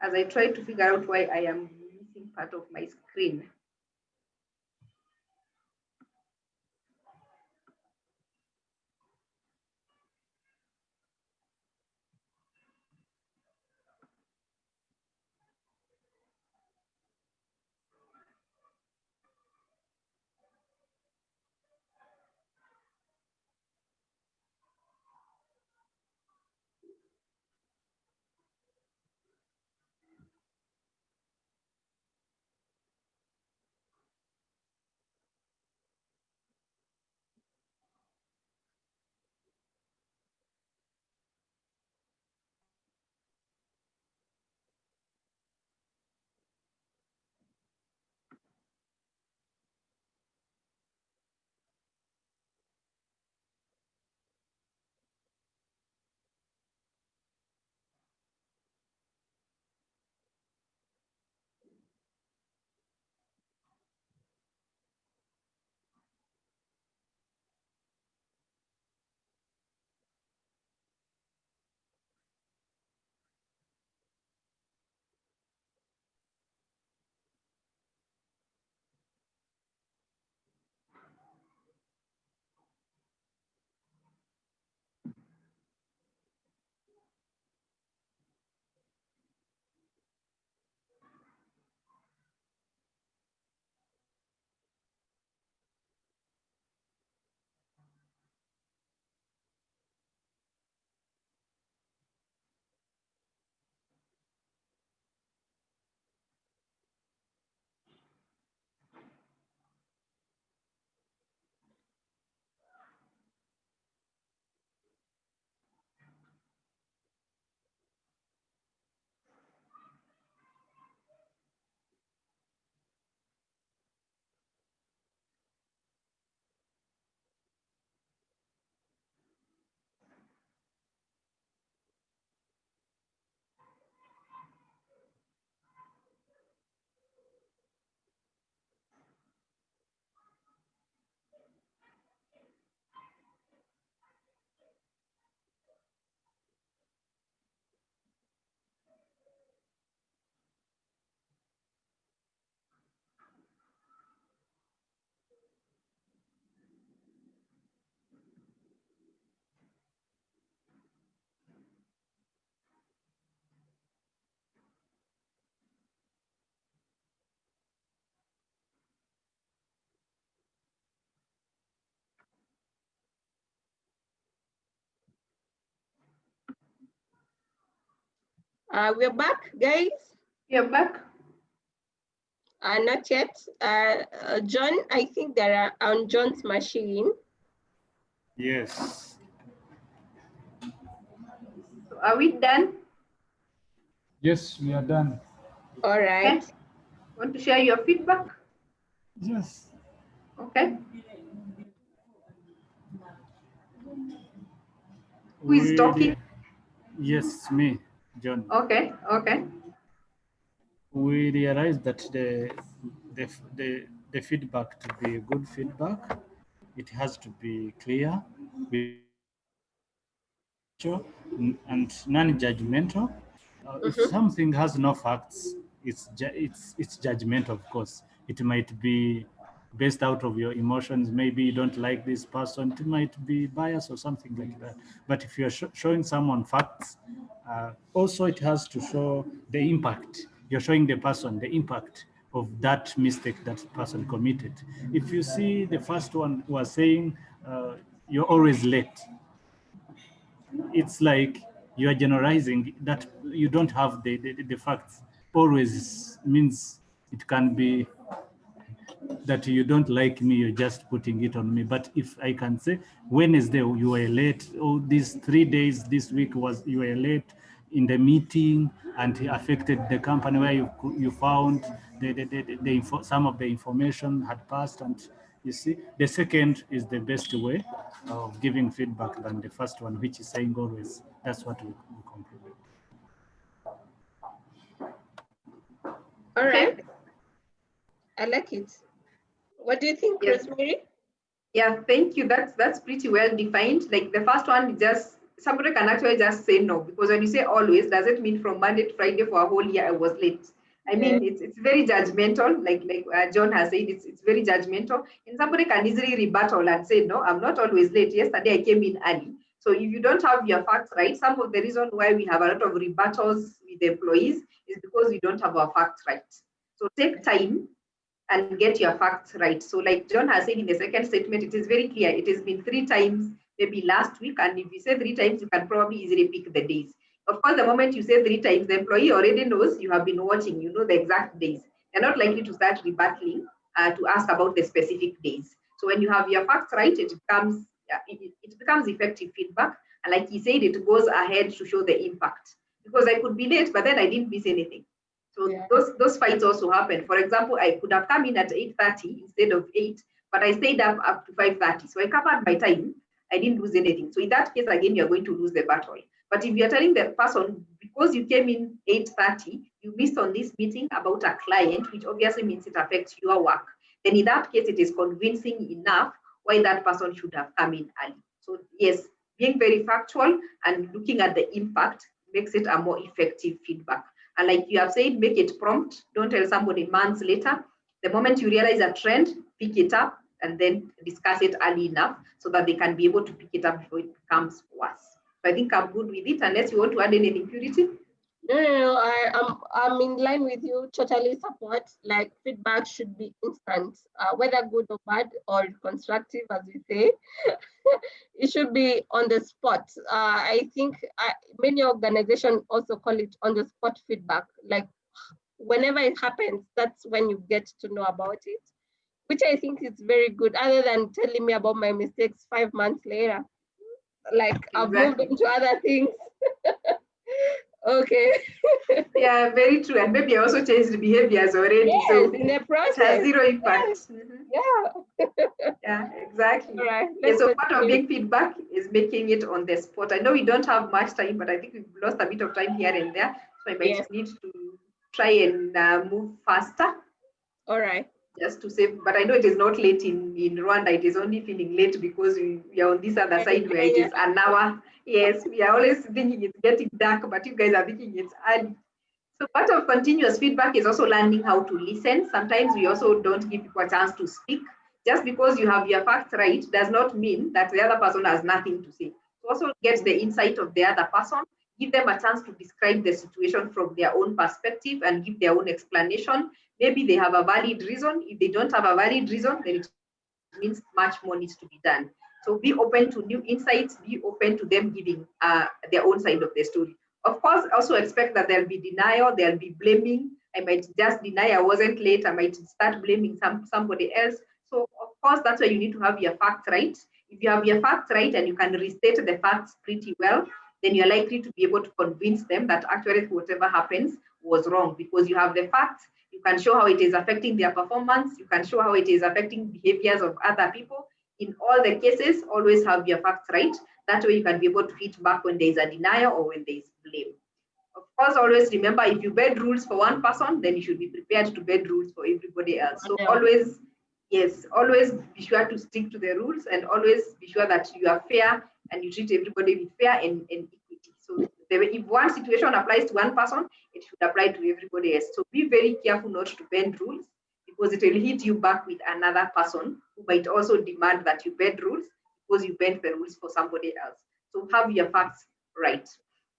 Speaker 5: as I try to figure out why I am missing part of my screen.
Speaker 1: We're back, guys.
Speaker 5: You're back?
Speaker 1: Not yet. John, I think they are on John's machine.
Speaker 2: Yes.
Speaker 5: Are we done?
Speaker 2: Yes, we are done.
Speaker 1: All right.
Speaker 5: Okay. Want to share your feedback?
Speaker 2: Yes.
Speaker 5: Okay. Who is talking?
Speaker 2: Yes, me, John.
Speaker 5: Okay. Okay.
Speaker 2: We realized that the feedback, to be good feedback, it has to be clear and non-judgmental. If something has no facts, it's judgment, of course. It might be based out of your emotions. Maybe you don't like this person. It might be bias or something like that. But if you're showing someone facts, also it has to show the impact. You're showing the person the impact of that mistake that person committed. If you see the first one was saying you're always late, it's like you are generalizing that you don't have the facts. Always means it can be that you don't like me, you're just putting it on me. But if I can say Wednesday you were late, oh, these 3 days this week was you were late in the meeting and it affected the company where you found some of the information had passed, and you see the second is the best way of giving feedback than the first one, which is saying always. That's what we concluded.
Speaker 1: All right. I like it. What do you think,
Speaker 5: Yes.
Speaker 1: Rosemary?
Speaker 5: Yeah, thank you. That's pretty well defined. Like the first one, just somebody can actually just say no, because when you say always, does it mean from Monday to Friday for a whole year I was late? I mean, it's very judgmental. Like John has said, it's very judgmental. And somebody can easily rebuttal and say, no, I'm not always late. Yesterday I came in early. So if you don't have your facts right, some of the reason why we have a lot of rebuttals with the employees is because we don't have our facts right. So take time and get your facts right. So like John has said in the second statement, it is very clear. It has been 3 times, maybe last week. And if you say 3 times, you can probably easily pick the days. Of course, the moment you say 3 times, the employee already knows you have been watching, you know the exact days. They're not likely to start rebattling to ask about the specific days. So when you have your facts right, it becomes effective feedback. And like he said, it goes ahead to show the impact. Because I could be late, but then I didn't miss anything. So those fights also happen. For example, I could have come in at 8:30 instead of 8, but I stayed up to 5:30. So I covered my time. I didn't lose anything. So in that case, again, you're going to lose the battle. But if you're telling the person, because you came in 8:30, you missed on this meeting about a client, which obviously means it affects your work, then in that case, it is convincing enough why that person should have come in early. So yes, being very factual and looking at the impact makes it a more effective feedback. And like you have said, make it prompt. Don't tell somebody months later. The moment you realize a trend, pick it up and then discuss it early enough so that they can be able to pick it up before it becomes worse. So I think I'm good with it, unless you want to add anything, Purity.
Speaker 1: No, I'm in line with you. Totally support. Like feedback should be instant, whether good or bad or constructive, as we say. It should be on the spot. I think many organizations also call it on the spot feedback. Like whenever it happens, that's when you get to know about it, which I think is very good. Other than telling me about my mistakes 5 months later, like I've moved into other things. Okay.
Speaker 5: Yeah, very true. And maybe I also changed behaviors already.
Speaker 1: Yes,
Speaker 5: so
Speaker 1: in the process.
Speaker 5: It has zero impact.
Speaker 1: Yes. Yeah.
Speaker 5: Yeah, exactly.
Speaker 1: All right.
Speaker 5: Yeah, so part of big feedback is making it on the spot. I know we don't have much time, but I think we've lost a bit of time here and there. So I might need to try and move faster.
Speaker 1: All right.
Speaker 5: Just to save, but I know it is not late in Rwanda. It is only feeling late because we are on this other side where it is an hour. Yes, we are always thinking it's getting dark, but you guys are thinking it's early. So part of continuous feedback is also learning how to listen. Sometimes we also don't give people a chance to speak. Just because you have your facts right does not mean that the other person has nothing to say. So also get the insight of the other person, give them a chance to describe the situation from their own perspective and give their own explanation. Maybe they have a valid reason. If they don't have a valid reason, then it means much more needs to be done. So be open to new insights, be open to them giving their own side of the story. Of course, also expect that there'll be denial, there'll be blaming. I might just deny I wasn't late. I might start blaming somebody else. So of course, that's why you need to have your facts right. If you have your facts right and you can restate the facts pretty well, then you're likely to be able to convince them that actually whatever happens was wrong, because you have the facts. You can show how it is affecting their performance. You can show how it is affecting behaviors of other people. In all the cases, always have your facts right. That way you can be able to hit back when there is a denial or when there is blame. Of course, always remember, if you bed rules for one person, then you should be prepared to bed rules for everybody else. So always, yes, always be sure to stick to the rules, and always be sure that you are fair and you treat everybody with fair and equity. So if one situation applies to one person, it should apply to everybody else. So be very careful not to bend rules, because it will hit you back with another person who might also demand that you bend rules because you bent the rules for somebody else. So have your facts right.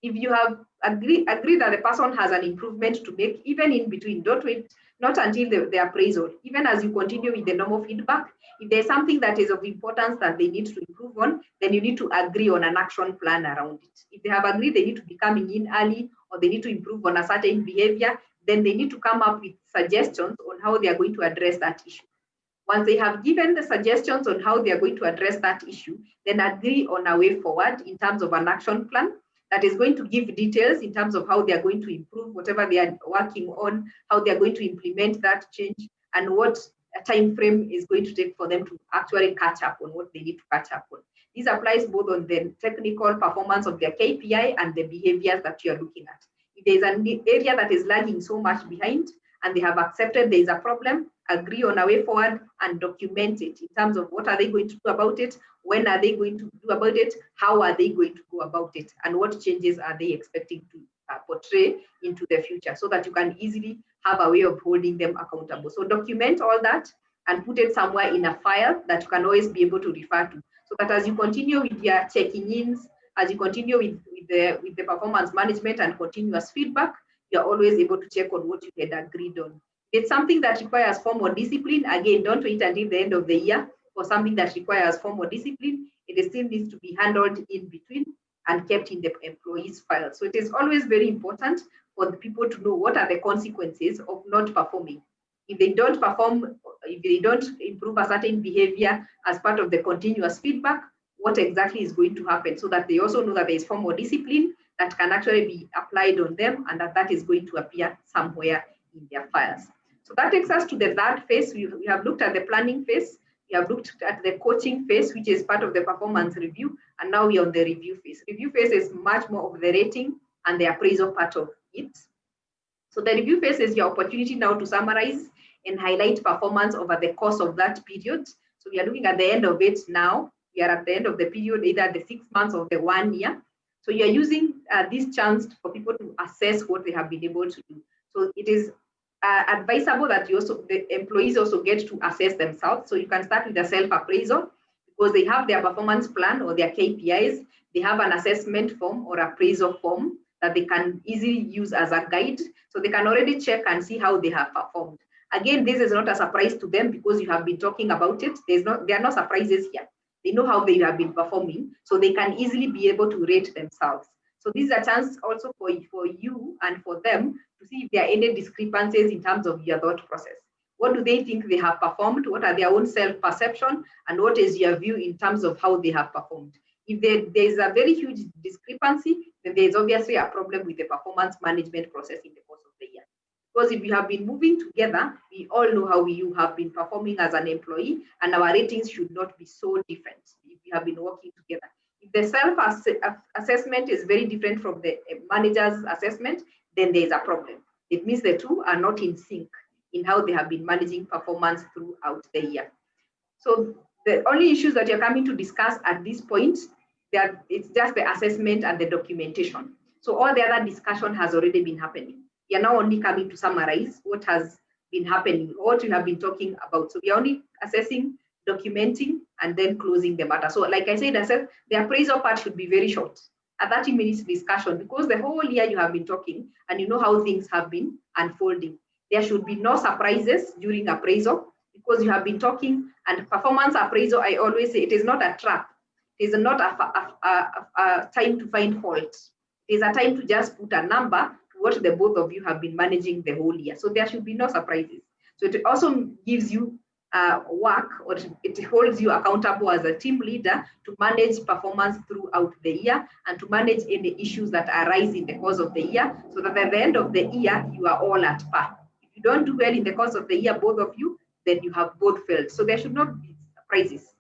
Speaker 5: If you have agree that the person has an improvement to make, even in between, don't wait, not until the appraisal, even as you continue with the normal feedback, if there's something that is of importance that they need to improve on, then you need to agree on an action plan around it. If they have agreed they need to be coming in early, or they need to improve on a certain behavior, then they need to come up with suggestions on how they are going to address that issue. Once they have given the suggestions on how they are going to address that issue, then agree on a way forward in terms of an action plan that is going to give details in terms of how they are going to improve whatever they are working on, how they are going to implement that change, and what a time frame is going to take for them to actually catch up on what they need to catch up on. This applies both on the technical performance of their KPI and the behaviors that you are looking at. If there is an area that is lagging so much behind and they have accepted there is a problem, agree on a way forward and document it in terms of what are they going to do about it, when are they going to do about it, how are they going to go about it, and what changes are they expecting to portray into the future, so that you can easily have a way of holding them accountable. So document all that and put it somewhere in a file that you can always be able to refer to, so that as you continue with your checking-ins, as you continue with the performance management and continuous feedback, you're always able to check on what you had agreed on. If it's something that requires formal discipline, again, don't wait until the end of the year for something that requires formal discipline. It still needs to be handled in between and kept in the employee's file. So it is always very important for the people to know what are the consequences of not performing. If they don't perform, if they don't improve a certain behavior as part of the continuous feedback, what exactly is going to happen, so that they also know that there is formal discipline that can actually be applied on them, and that is going to appear somewhere in their files. So that takes us to the third phase. We have looked at the planning phase, we have looked at the coaching phase, which is part of the performance review, and now we're on the review phase. Review phase is much more of the rating and the appraisal part of it. So the review phase is your opportunity now to summarize and highlight performance over the course of that period. So we are looking at the end of it now. We are at the end of the period, either the 6 months or the 1 year. So you're using this chance for people to assess what they have been able to do. So it is advisable that the employees also get to assess themselves. So you can start with a self-appraisal, because they have their performance plan or their KPIs. They have an assessment form or appraisal form that they can easily use as a guide. So they can already check and see how they have performed. Again, this is not a surprise to them because you have been talking about it. There are no surprises here. They know how they have been performing, so they can easily be able to rate themselves. So this is a chance also for you and for them to see if there are any discrepancies in terms of your thought process. What do they think they have performed? What are their own self-perception? And what is your view in terms of how they have performed? If there is a very huge discrepancy, then there is obviously a problem with the performance management process in the course of the year. Because if you have been moving together, we all know how you have been performing as an employee, and our ratings should not be so different if we have been working together. If the self-assessment is very different from the manager's assessment, then there is a problem. It means the two are not in sync in how they have been managing performance throughout the year. So the only issues that you're coming to discuss at this point, it's just the assessment and the documentation. So all the other discussion has already been happening. You're now only coming to summarize what has been happening, what you have been talking about. So we're only assessing, documenting, and then closing the matter. So like I said, the appraisal part should be very short, a 30 minutes discussion, because the whole year you have been talking and you know how things have been unfolding. There should be no surprises during appraisal because you have been talking, and performance appraisal, I always say, it is not a trap. It is not a time to find fault. It is a time to just put a number to what the both of you have been managing the whole year. So there should be no surprises. So it also gives you work, or it holds you accountable as a team leader to manage performance throughout the year and to manage any issues that arise in the course of the year, so that at the end of the year, you are all at par. If you don't do well in the course of the year, both of you, then you have both failed. So there should not be surprises.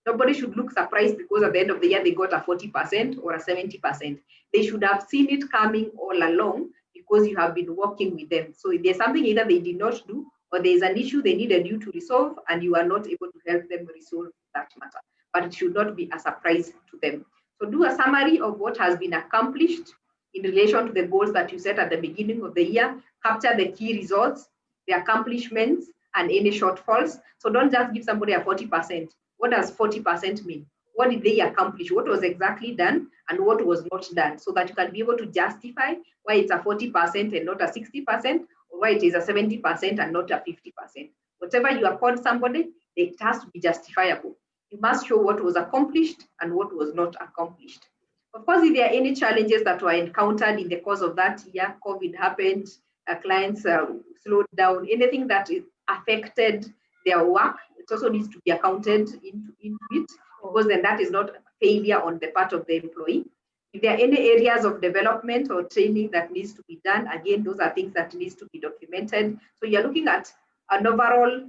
Speaker 5: Nobody should look surprised because at the end of the year, they got a 40% or a 70%. They should have seen it coming all along because you have been working with them. So if there's something either they did not do, or there is an issue they needed you to resolve and you are not able to help them resolve that matter, but it should not be a surprise to them. So do a summary of what has been accomplished in relation to the goals that you set at the beginning of the year. Capture the key results, the accomplishments, and any shortfalls. So don't just give somebody a 40%. What does 40% mean? What did they accomplish? What was exactly done and what was not done? So that you can be able to justify why it's a 40% and not a 60%, or why it is a 70% and not a 50%. Whatever you accord somebody, it has to be justifiable. You must show what was accomplished and what was not accomplished. Of course, if there are any challenges that were encountered in the course of that year, COVID happened, clients slowed down, anything that affected their work, it also needs to be accounted into it, because then that is not failure on the part of the employee. If there are any areas of development or training that needs to be done, again, those are things that needs to be documented. So you're looking at an overall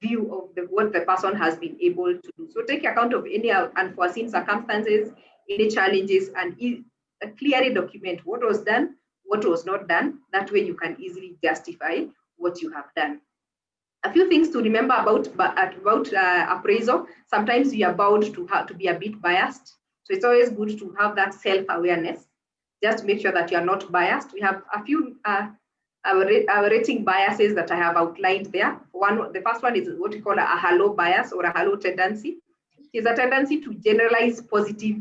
Speaker 5: view of what the person has been able to do. So take account of any unforeseen circumstances, any challenges, and clearly document what was done, what was not done. That way you can easily justify what you have done. A few things to remember about appraisal. Sometimes you are bound to have to be a bit biased. So it's always good to have that self-awareness. Just make sure that you are not biased. We have a few our rating biases that I have outlined there. The first one is what we call a halo bias or a halo tendency. It is a tendency to generalize positive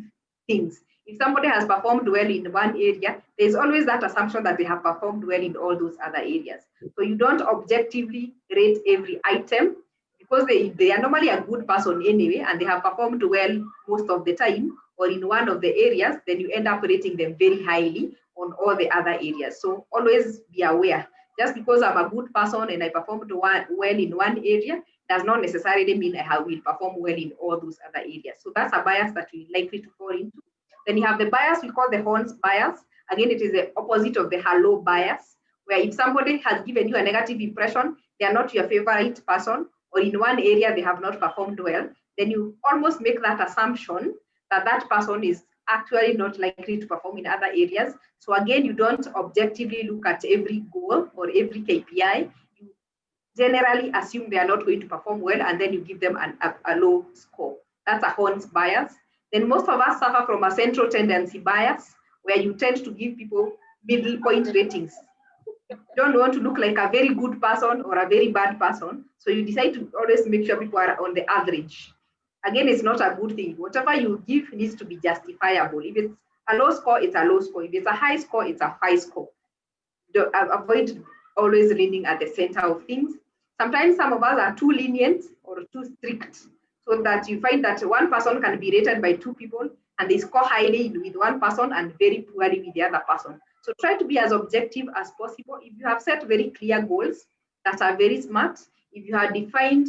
Speaker 5: things. If somebody has performed well in one area, there's always that assumption that they have performed well in all those other areas. So you don't objectively rate every item, because they are normally a good person anyway, and they have performed well most of the time, or in one of the areas, then you end up rating them very highly on all the other areas. So always be aware. Just because I'm a good person and I performed well in one area does not necessarily mean I will perform well in all those other areas. So that's a bias that you're likely to fall into. Then you have the bias we call the horns bias. Again, it is the opposite of the halo bias, where if somebody has given you a negative impression, they are not your favorite person, or in one area they have not performed well, then you almost make that assumption that that person is actually not likely to perform in other areas. So again, you don't objectively look at every goal or every KPI. You generally assume they are not going to perform well, and then you give them a low score. That's a horns bias. Then most of us suffer from a central tendency bias, where you tend to give people middle point ratings. You don't want to look like a very good person or a very bad person, so you decide to always make sure people are on the average. Again, it's not a good thing. Whatever you give needs to be justifiable. If it's a low score, it's a low score. If it's a high score, it's a high score. Avoid always leaning at the center of things. Sometimes some of us are too lenient or too strict, so that you find that one person can be rated by two people and they score highly with one person and very poorly with the other person. So try to be as objective as possible. If you have set very clear goals that are very smart, if you have defined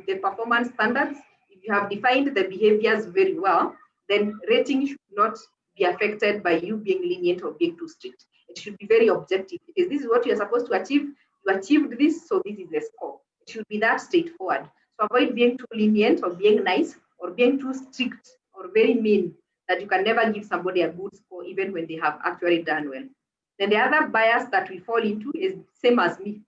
Speaker 5: the performance standards, if you have defined the behaviors very well, then rating should not be affected by you being lenient or being too strict. It should be very objective. Because this is what you're supposed to achieve. You achieved this, so this is the score. It should be that straightforward. So avoid being too lenient or being nice or being too strict or very mean, that you can never give somebody a good score even when they have actually done well. Then the other bias that we fall into is same as me.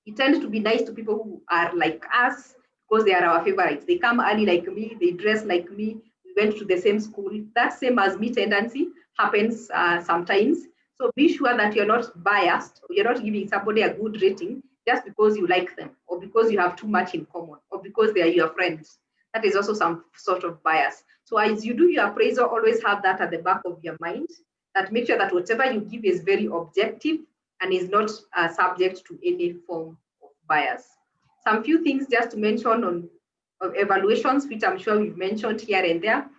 Speaker 5: We tend to be nice to people who are like us because they are our favorites. They come early like me, they dress like me, we went to the same school. That same as me tendency happens sometimes. So be sure that you're not biased, or you're not giving somebody a good rating just because you like them, or because you have too much in common, or because they are your friends. That is also some sort of bias. So as you do your appraisal, always have that at the back of your mind, that make sure that whatever you give is very objective and is not subject to any form of bias. Some few things just to mention on evaluations, which I'm sure we've mentioned here and there.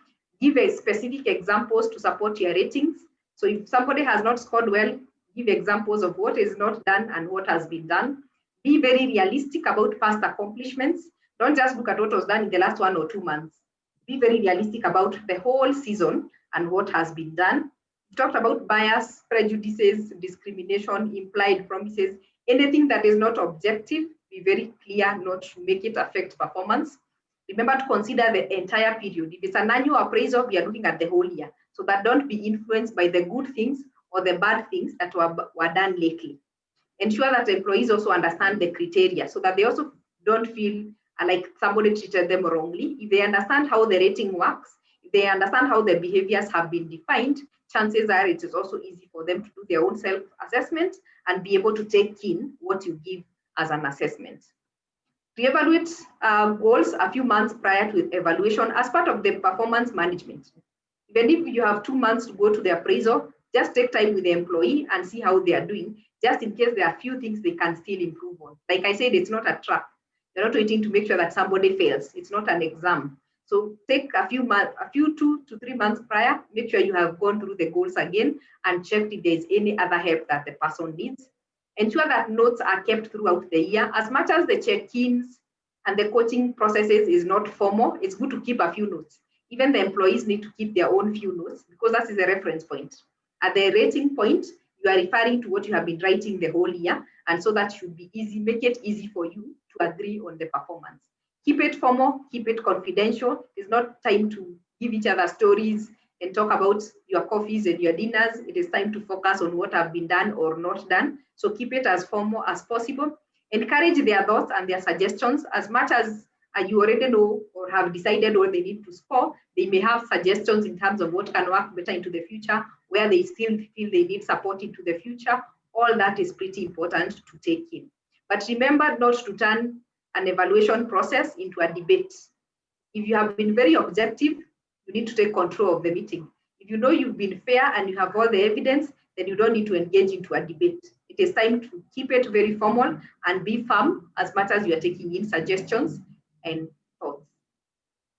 Speaker 5: Give a specific examples to support your ratings. So if somebody has not scored well, give examples of what is not done and what has been done. Be very realistic about past accomplishments. Don't just look at what was done in the last 1 or 2 months. Be very realistic about the whole season and what has been done. We talked about bias, prejudices, discrimination, implied promises, anything that is not objective. Be very clear not to make it affect performance. Remember to consider the entire period. If it's an annual appraisal, we are looking at the whole year. So that don't be influenced by the good things or the bad things that were done lately. Ensure that employees also understand the criteria so that they also don't feel like somebody treated them wrongly. If they understand how the rating works, if they understand how the behaviors have been defined, chances are it is also easy for them to do their own self-assessment and be able to take in what you give as an assessment. Reevaluate goals a few months prior to evaluation as part of the performance management. Even if you have 2 months to go to the appraisal, just take time with the employee and see how they are doing, just in case there are a few things they can still improve on. Like I said, it's not a trap. You're not waiting to make sure that somebody fails. It's not an exam. So take a few 2 to 3 months prior, make sure you have gone through the goals again and checked if there's any other help that the person needs. Ensure that notes are kept throughout the year. As much as the check-ins and the coaching processes is not formal, it's good to keep a few notes. Even the employees need to keep their own few notes because that is a reference point. At the rating point, you are referring to what you have been writing the whole year, and so that should be easy, make it easy for you to agree on the performance. Keep it formal, keep it confidential. It's not time to give each other stories and talk about your coffees and your dinners. It is time to focus on what have been done or not done. So keep it as formal as possible. Encourage their thoughts and their suggestions. As much as you already know or have decided what they need to score, they may have suggestions in terms of what can work better into the future, where they still feel they need support into the future. All that is pretty important to take in. But remember not to turn an evaluation process into a debate. If you have been very objective, you need to take control of the meeting. If you know you've been fair and you have all the evidence, then you don't need to engage into a debate. It is time to keep it very formal and be firm as much as you are taking in suggestions and thoughts.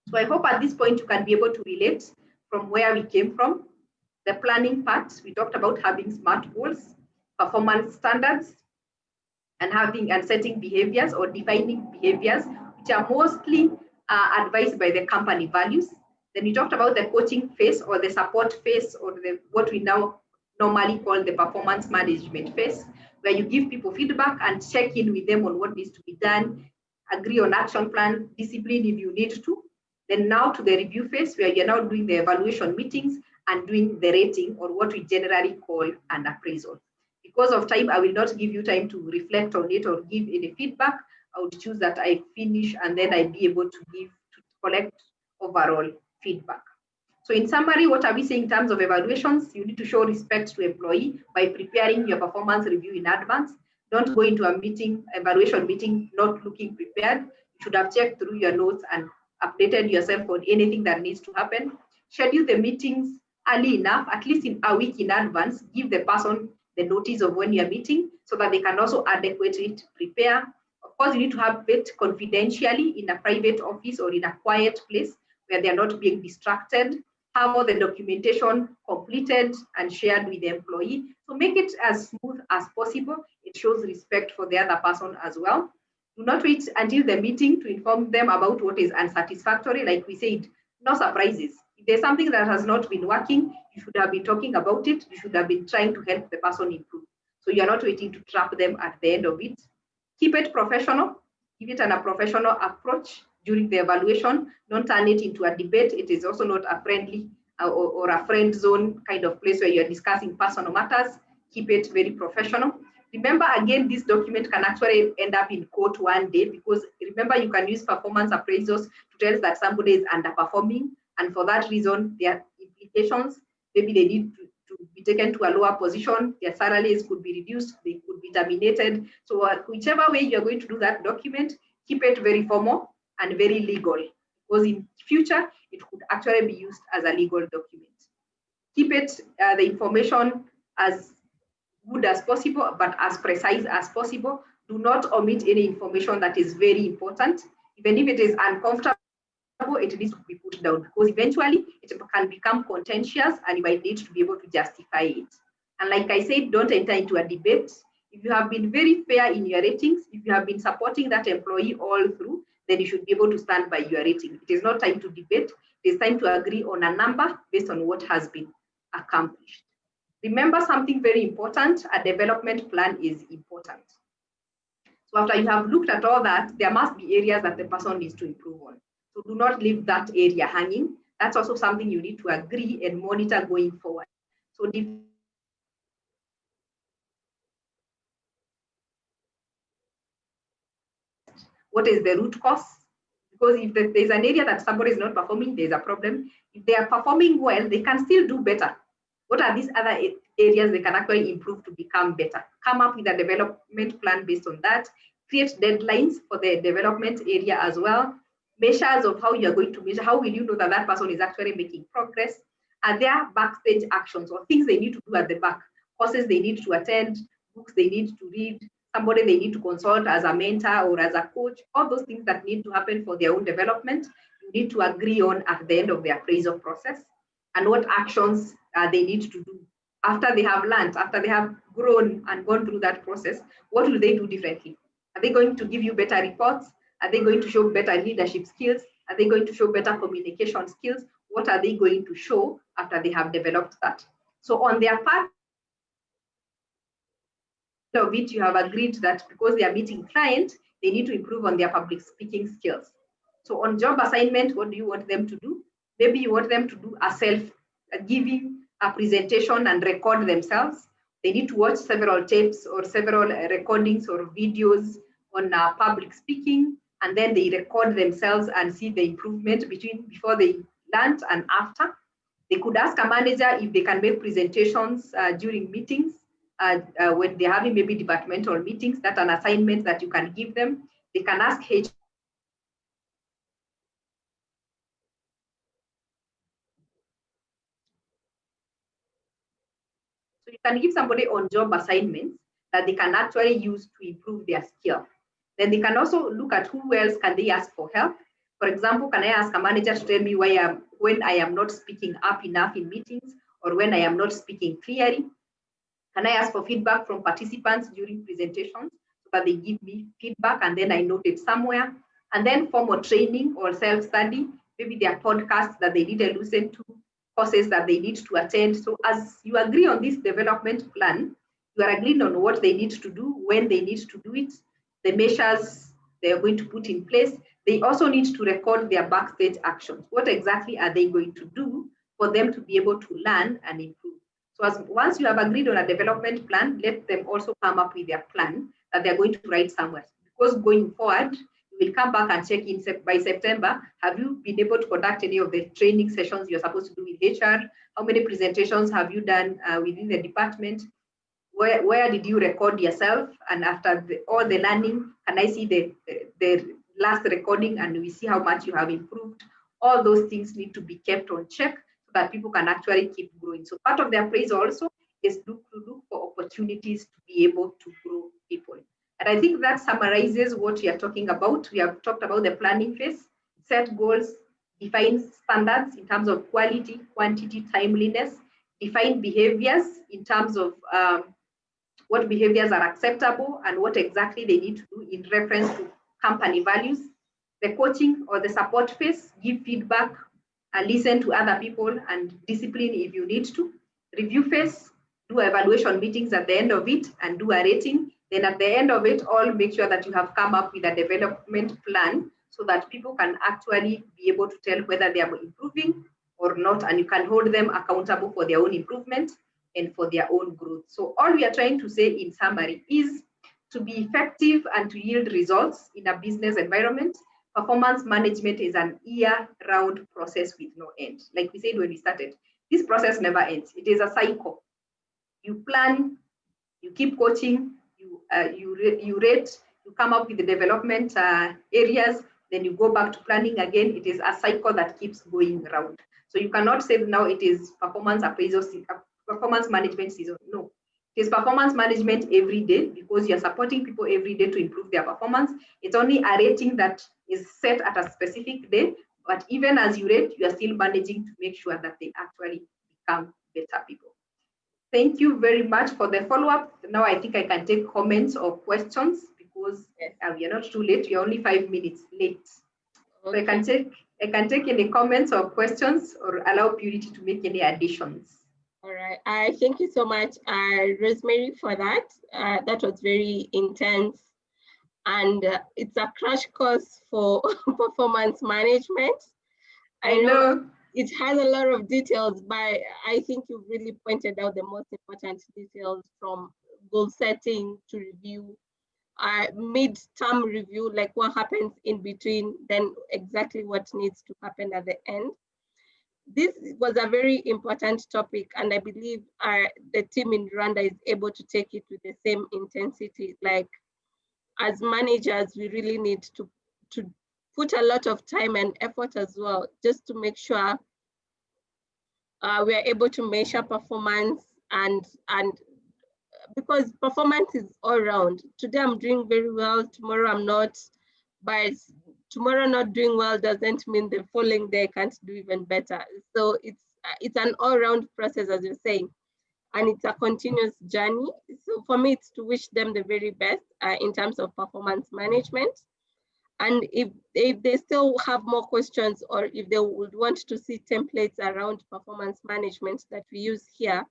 Speaker 5: So I hope at this point you can be able to relate from where we came from. The planning part, we talked about having SMART goals, performance standards, and having and setting behaviors or defining behaviors, which are mostly advised by the company values. Then we talked about the coaching phase or the support phase or what we now normally call the performance management phase, where you give people feedback and check in with them on what needs to be done, agree on action plan, discipline if you need to. Then now to the review phase, where you're now doing the evaluation meetings and doing the rating or what we generally call an appraisal. Because of time, I will not give you time to reflect on it or give any feedback. I would choose that I finish and then I'd be able to collect overall feedback. So in summary, what are we saying in terms of evaluations? You need to show respect to employee by preparing your performance review in advance. Don't go into a evaluation meeting, not looking prepared. You should have checked through your notes and updated yourself on anything that needs to happen. Schedule the meetings early enough, at least in a week in advance. Give the person the notice of when you're meeting so that they can also adequately prepare. Of course, you need to have it confidentially in a private office or in a quiet place where they're not being distracted. Have all the documentation completed and shared with the employee. So make it as smooth as possible. It shows respect for the other person as well. Do not wait until the meeting to inform them about what is unsatisfactory. Like we said, no surprises. If there's something that has not been working, you should have been talking about it. You should have been trying to help the person improve. So you're not waiting to trap them at the end of it. Keep it professional. Give it a professional approach during the evaluation. Don't turn it into a debate. It is also not a friendly or a friend zone kind of place where you're discussing personal matters. Keep it very professional. Remember, again, this document can actually end up in court one day because remember, you can use performance appraisals to tell us that somebody is underperforming. And for that reason, there are implications. Maybe they need to be taken to a lower position. Their salaries could be reduced. They could be terminated. So whichever way you're going to do that document, keep it very formal and very legal, because in future, it could actually be used as a legal document. Keep it, the information as good as possible, but as precise as possible. Do not omit any information that is very important. Even if it is uncomfortable, it needs to be put down because eventually it can become contentious and you might need to be able to justify it. And like I said, don't enter into a debate. If you have been very fair in your ratings, if you have been supporting that employee all through, then you should be able to stand by your rating. It is not time to debate. It is time to agree on a number based on what has been accomplished. Remember something very important, a development plan is important. So after you have looked at all that, there must be areas that the person needs to improve on. So do not leave that area hanging. That's also something you need to agree and monitor going forward. So what is the root cause? Because if there's an area that somebody is not performing, there's a problem. If they are performing well, they can still do better. What are these other areas they can actually improve to become better? Come up with a development plan based on that. Create deadlines for the development area as well. Measures of how you're going to measure. How will you know that that person is actually making progress? Are there backstage actions or things they need to do at the back? Courses they need to attend, books they need to read, somebody they need to consult as a mentor or as a coach, all those things that need to happen for their own development, you need to agree on at the end of the appraisal process, and what actions they need to do. After they have learned, after they have grown and gone through that process, what will they do differently? Are they going to give you better reports? Are they going to show better leadership skills? Are they going to show better communication skills? What are they going to show after they have developed that? So on their part of it, you have agreed that because they are meeting clients, they need to improve on their public speaking skills. So on job assignment, what do you want them to do? Maybe you want them to do giving a presentation and record themselves. They need to watch several tapes or several recordings or videos on public speaking, and then they record themselves and see the improvement before they learned and after. They could ask a manager if they can make presentations during meetings, when they're having maybe departmental meetings. That's an assignment that you can give them. They can ask HR. So you can give somebody on-job assignments that they can actually use to improve their skill. Then they can also look at who else can they ask for help. For example, can I ask a manager to tell me when I am not speaking up enough in meetings or when I am not speaking clearly? Can I ask for feedback from participants during presentations so that they give me feedback and then I note it somewhere? And then formal training or self-study, maybe there are podcasts that they need to listen to, courses that they need to attend. So as you agree on this development plan, you are agreeing on what they need to do, when they need to do it, the measures they are going to put in place. They also need to record their backstage actions. What exactly are they going to do for them to be able to learn and improve? So once you have agreed on a development plan, let them also come up with their plan that they're going to write somewhere. Because going forward, you will come back and check in by September, have you been able to conduct any of the training sessions you're supposed to do with HR? How many presentations have you done within the department? Where did you record yourself? And after all the learning, can I see the last recording and we see how much you have improved? All those things need to be kept on check so that people can actually keep growing. So part of the appraisal also is to look for opportunities to be able to grow people. And I think that summarizes what we are talking about. We have talked about the planning phase, set goals, define standards in terms of quality, quantity, timeliness, define behaviors in terms of what behaviors are acceptable and what exactly they need to do in reference to company values. The coaching or the support phase, give feedback and listen to other people and discipline if you need to. Review phase, do evaluation meetings at the end of it and do a rating. Then at the end of it all, make sure that you have come up with a development plan so that people can actually be able to tell whether they are improving or not, and you can hold them accountable for their own improvement and for their own growth. So all we are trying to say in summary is to be effective and to yield results in a business environment, performance management is an year-round process with no end. Like we said when we started, this process never ends. It is a cycle. You plan, you keep coaching, you rate, you come up with the development areas, then you go back to planning again. It is a cycle that keeps going around. So you cannot say now it is performance appraisal, performance management season. No, it is performance management every day because you're supporting people every day to improve their performance. It's only a rating that is set at a specific day, but even as you rate, you are still managing to make sure that they actually become better people. thank you very much for the follow-up. Now I think I can take comments or questions because we are not too late. We're only 5 minutes late. Okay. So I can take any comments or questions or allow Purity to make any additions.
Speaker 1: All right. Thank you so much, Rosemary, for that. That was very intense. And it's a crash course for performance management. I know it has a lot of details, but I think you've really pointed out the most important details, from goal setting to review, mid-term review, like what happens in between, then exactly what needs to happen at the end. This was a very important topic, and I believe the team in Rwanda is able to take it with the same intensity. Like, as managers, we really need to put a lot of time and effort as well, just to make sure we are able to measure performance, and because performance is all around. Today I'm doing very well, tomorrow I'm not, but tomorrow not doing well doesn't mean the following day I can't do even better. So it's an all-round process, as you're saying, and it's a continuous journey. So for me, it's to wish them the very best in terms of performance management. And if they still have more questions, or if they would want to see templates around performance management that we use here,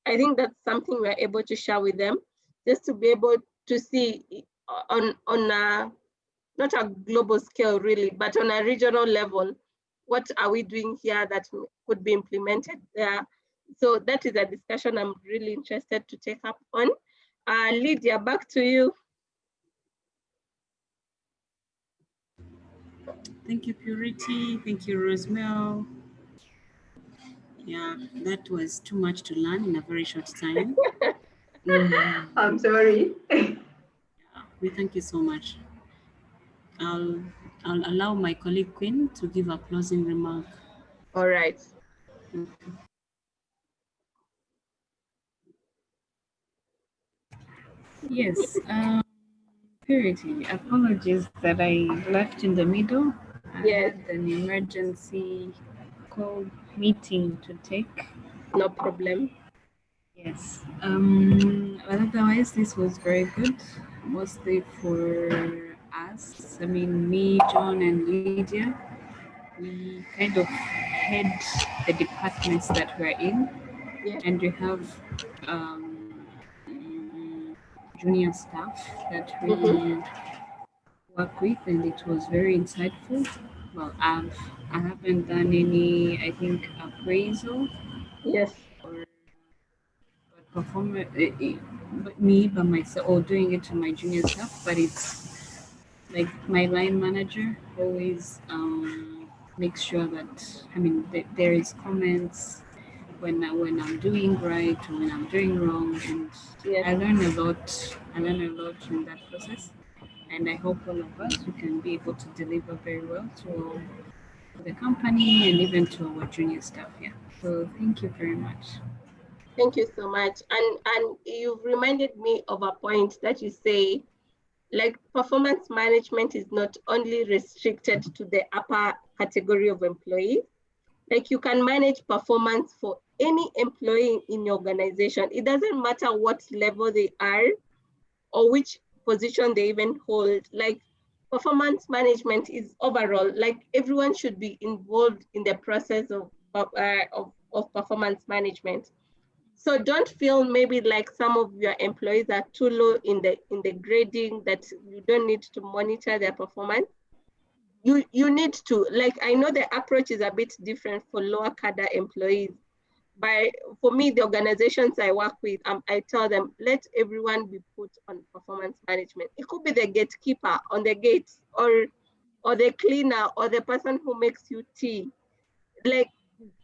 Speaker 1: I think that's something we're able to share with them, just to be able to see on a, not a global scale really, but on a regional level, what are we doing here that could be implemented there. So that is a discussion I'm really interested to take up on. Lydia, back to you.
Speaker 4: Thank you, Purity. Thank you, Rosemel. Yeah, that was too much to learn in a very short time.
Speaker 5: I'm sorry.
Speaker 4: Yeah, we thank you so much. I'll allow my colleague Quinn to give a closing remark.
Speaker 1: All right.
Speaker 3: Yes. Purity, apologies that I left in the middle. I had an emergency call meeting to take.
Speaker 1: No problem.
Speaker 3: Yes. But otherwise, this was very good, mostly for us. I mean, me, John, and Lydia, we kind of head the departments that we're in, and we have junior staff that we work with, and it was very insightful. Well, I haven't done any, I think, appraisal.
Speaker 1: Yes.
Speaker 3: Or performance, me by myself, or doing it to my junior staff, but it's like my line manager always makes sure that, I mean, there is comments when I'm doing right or when I'm doing wrong, and I learn a lot. I learn a lot in that process, and I hope all of us we can be able to deliver very well to the company and even to our junior staff. Yeah. So thank you very much.
Speaker 1: Thank you so much. And you've reminded me of a point that you say, like, performance management is not only restricted to the upper category of employees. Like, you can manage performance for any employee in your organization. It doesn't matter what level they are or which position they even hold. Like, performance management is overall, like, everyone should be involved in the process of performance management. So don't feel maybe like some of your employees are too low in the grading that you don't need to monitor their performance. You need to, like, I know the approach is a bit different for lower cadre employees, but for me, the organizations I work with, I tell them, let everyone be put on performance management. It could be the gatekeeper on the gate, or the cleaner, or the person who makes you tea. Like,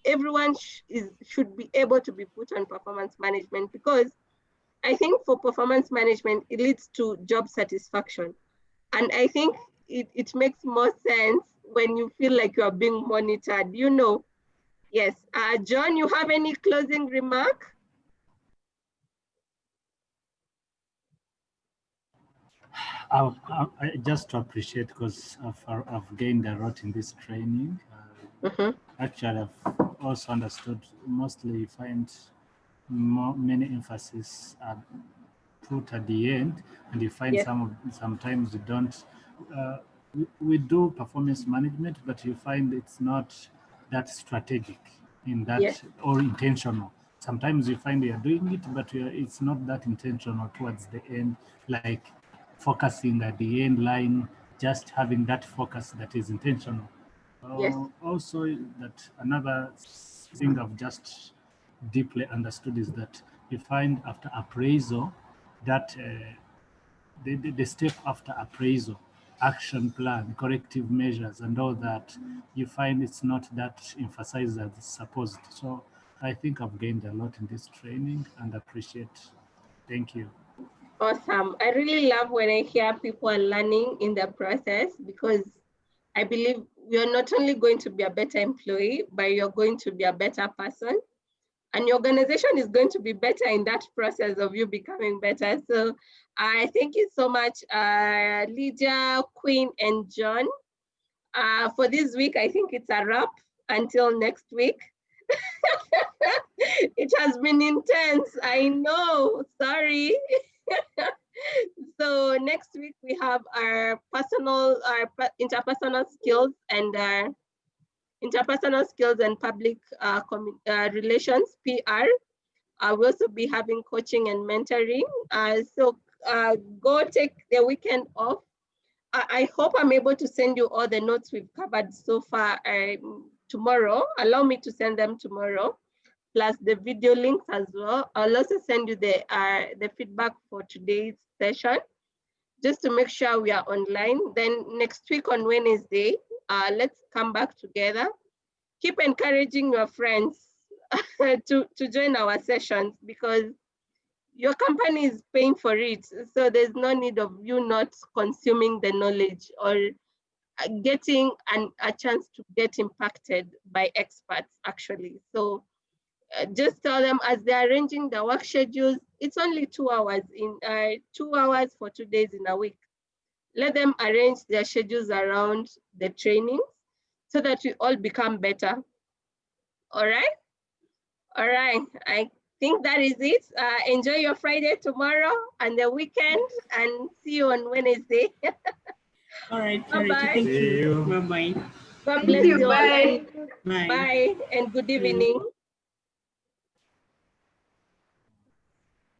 Speaker 1: everyone should be able to be put on performance management, because I think for performance management, it leads to job satisfaction. And I think it makes more sense when you feel like you are being monitored, you know. Yes. John, you have any closing remark?
Speaker 2: Just to appreciate, because I've gained a lot in this training. Actually, I've also understood, mostly find many emphasis are put at the end, and you find sometimes you don't. We do performance management, but you find it's not that strategic in that or intentional. Sometimes you find you're doing it, but it's not that intentional towards the end, like focusing at the end line, just having that focus that is intentional. Also, that another thing I've just deeply understood is that you find after appraisal that the step after appraisal, action plan, corrective measures, and all that, you find it's not that emphasized as it's supposed. So I think I've gained a lot in this training and appreciate. Thank you.
Speaker 1: Awesome. I really love when I hear people are learning in the process, because I believe you're not only going to be a better employee, but you're going to be a better person. And your organization is going to be better in that process of you becoming better. So I thank you so much, Lydia, Queen, and John. For this week, I think it's a wrap until next week. It has been intense, I know, sorry. So next week we have our interpersonal skills and public relations, PR. We'll also be having coaching and mentoring. So go take the weekend off. I hope I'm able to send you all the notes we've covered so far tomorrow. Allow me to send them tomorrow, plus the video links as well. I'll also send you the feedback for today's session, just to make sure we are online. Then next week on Wednesday, let's come back together. Keep encouraging your friends to join our sessions, because your company is paying for it. So there's no need of you not consuming the knowledge or getting a chance to get impacted by experts, actually. So just tell them as they're arranging the work schedules, it's only 2 hours 2 hours for 2 days in a week. Let them arrange their schedules around the trainings so that we all become better. All right? All right, I think that is it. Enjoy your Friday tomorrow and the weekend, and see you on Wednesday.
Speaker 3: All right,
Speaker 1: bye-bye.
Speaker 3: Thank you. Bye-bye.
Speaker 1: God bless you all.
Speaker 5: Bye.
Speaker 1: Bye, and good evening.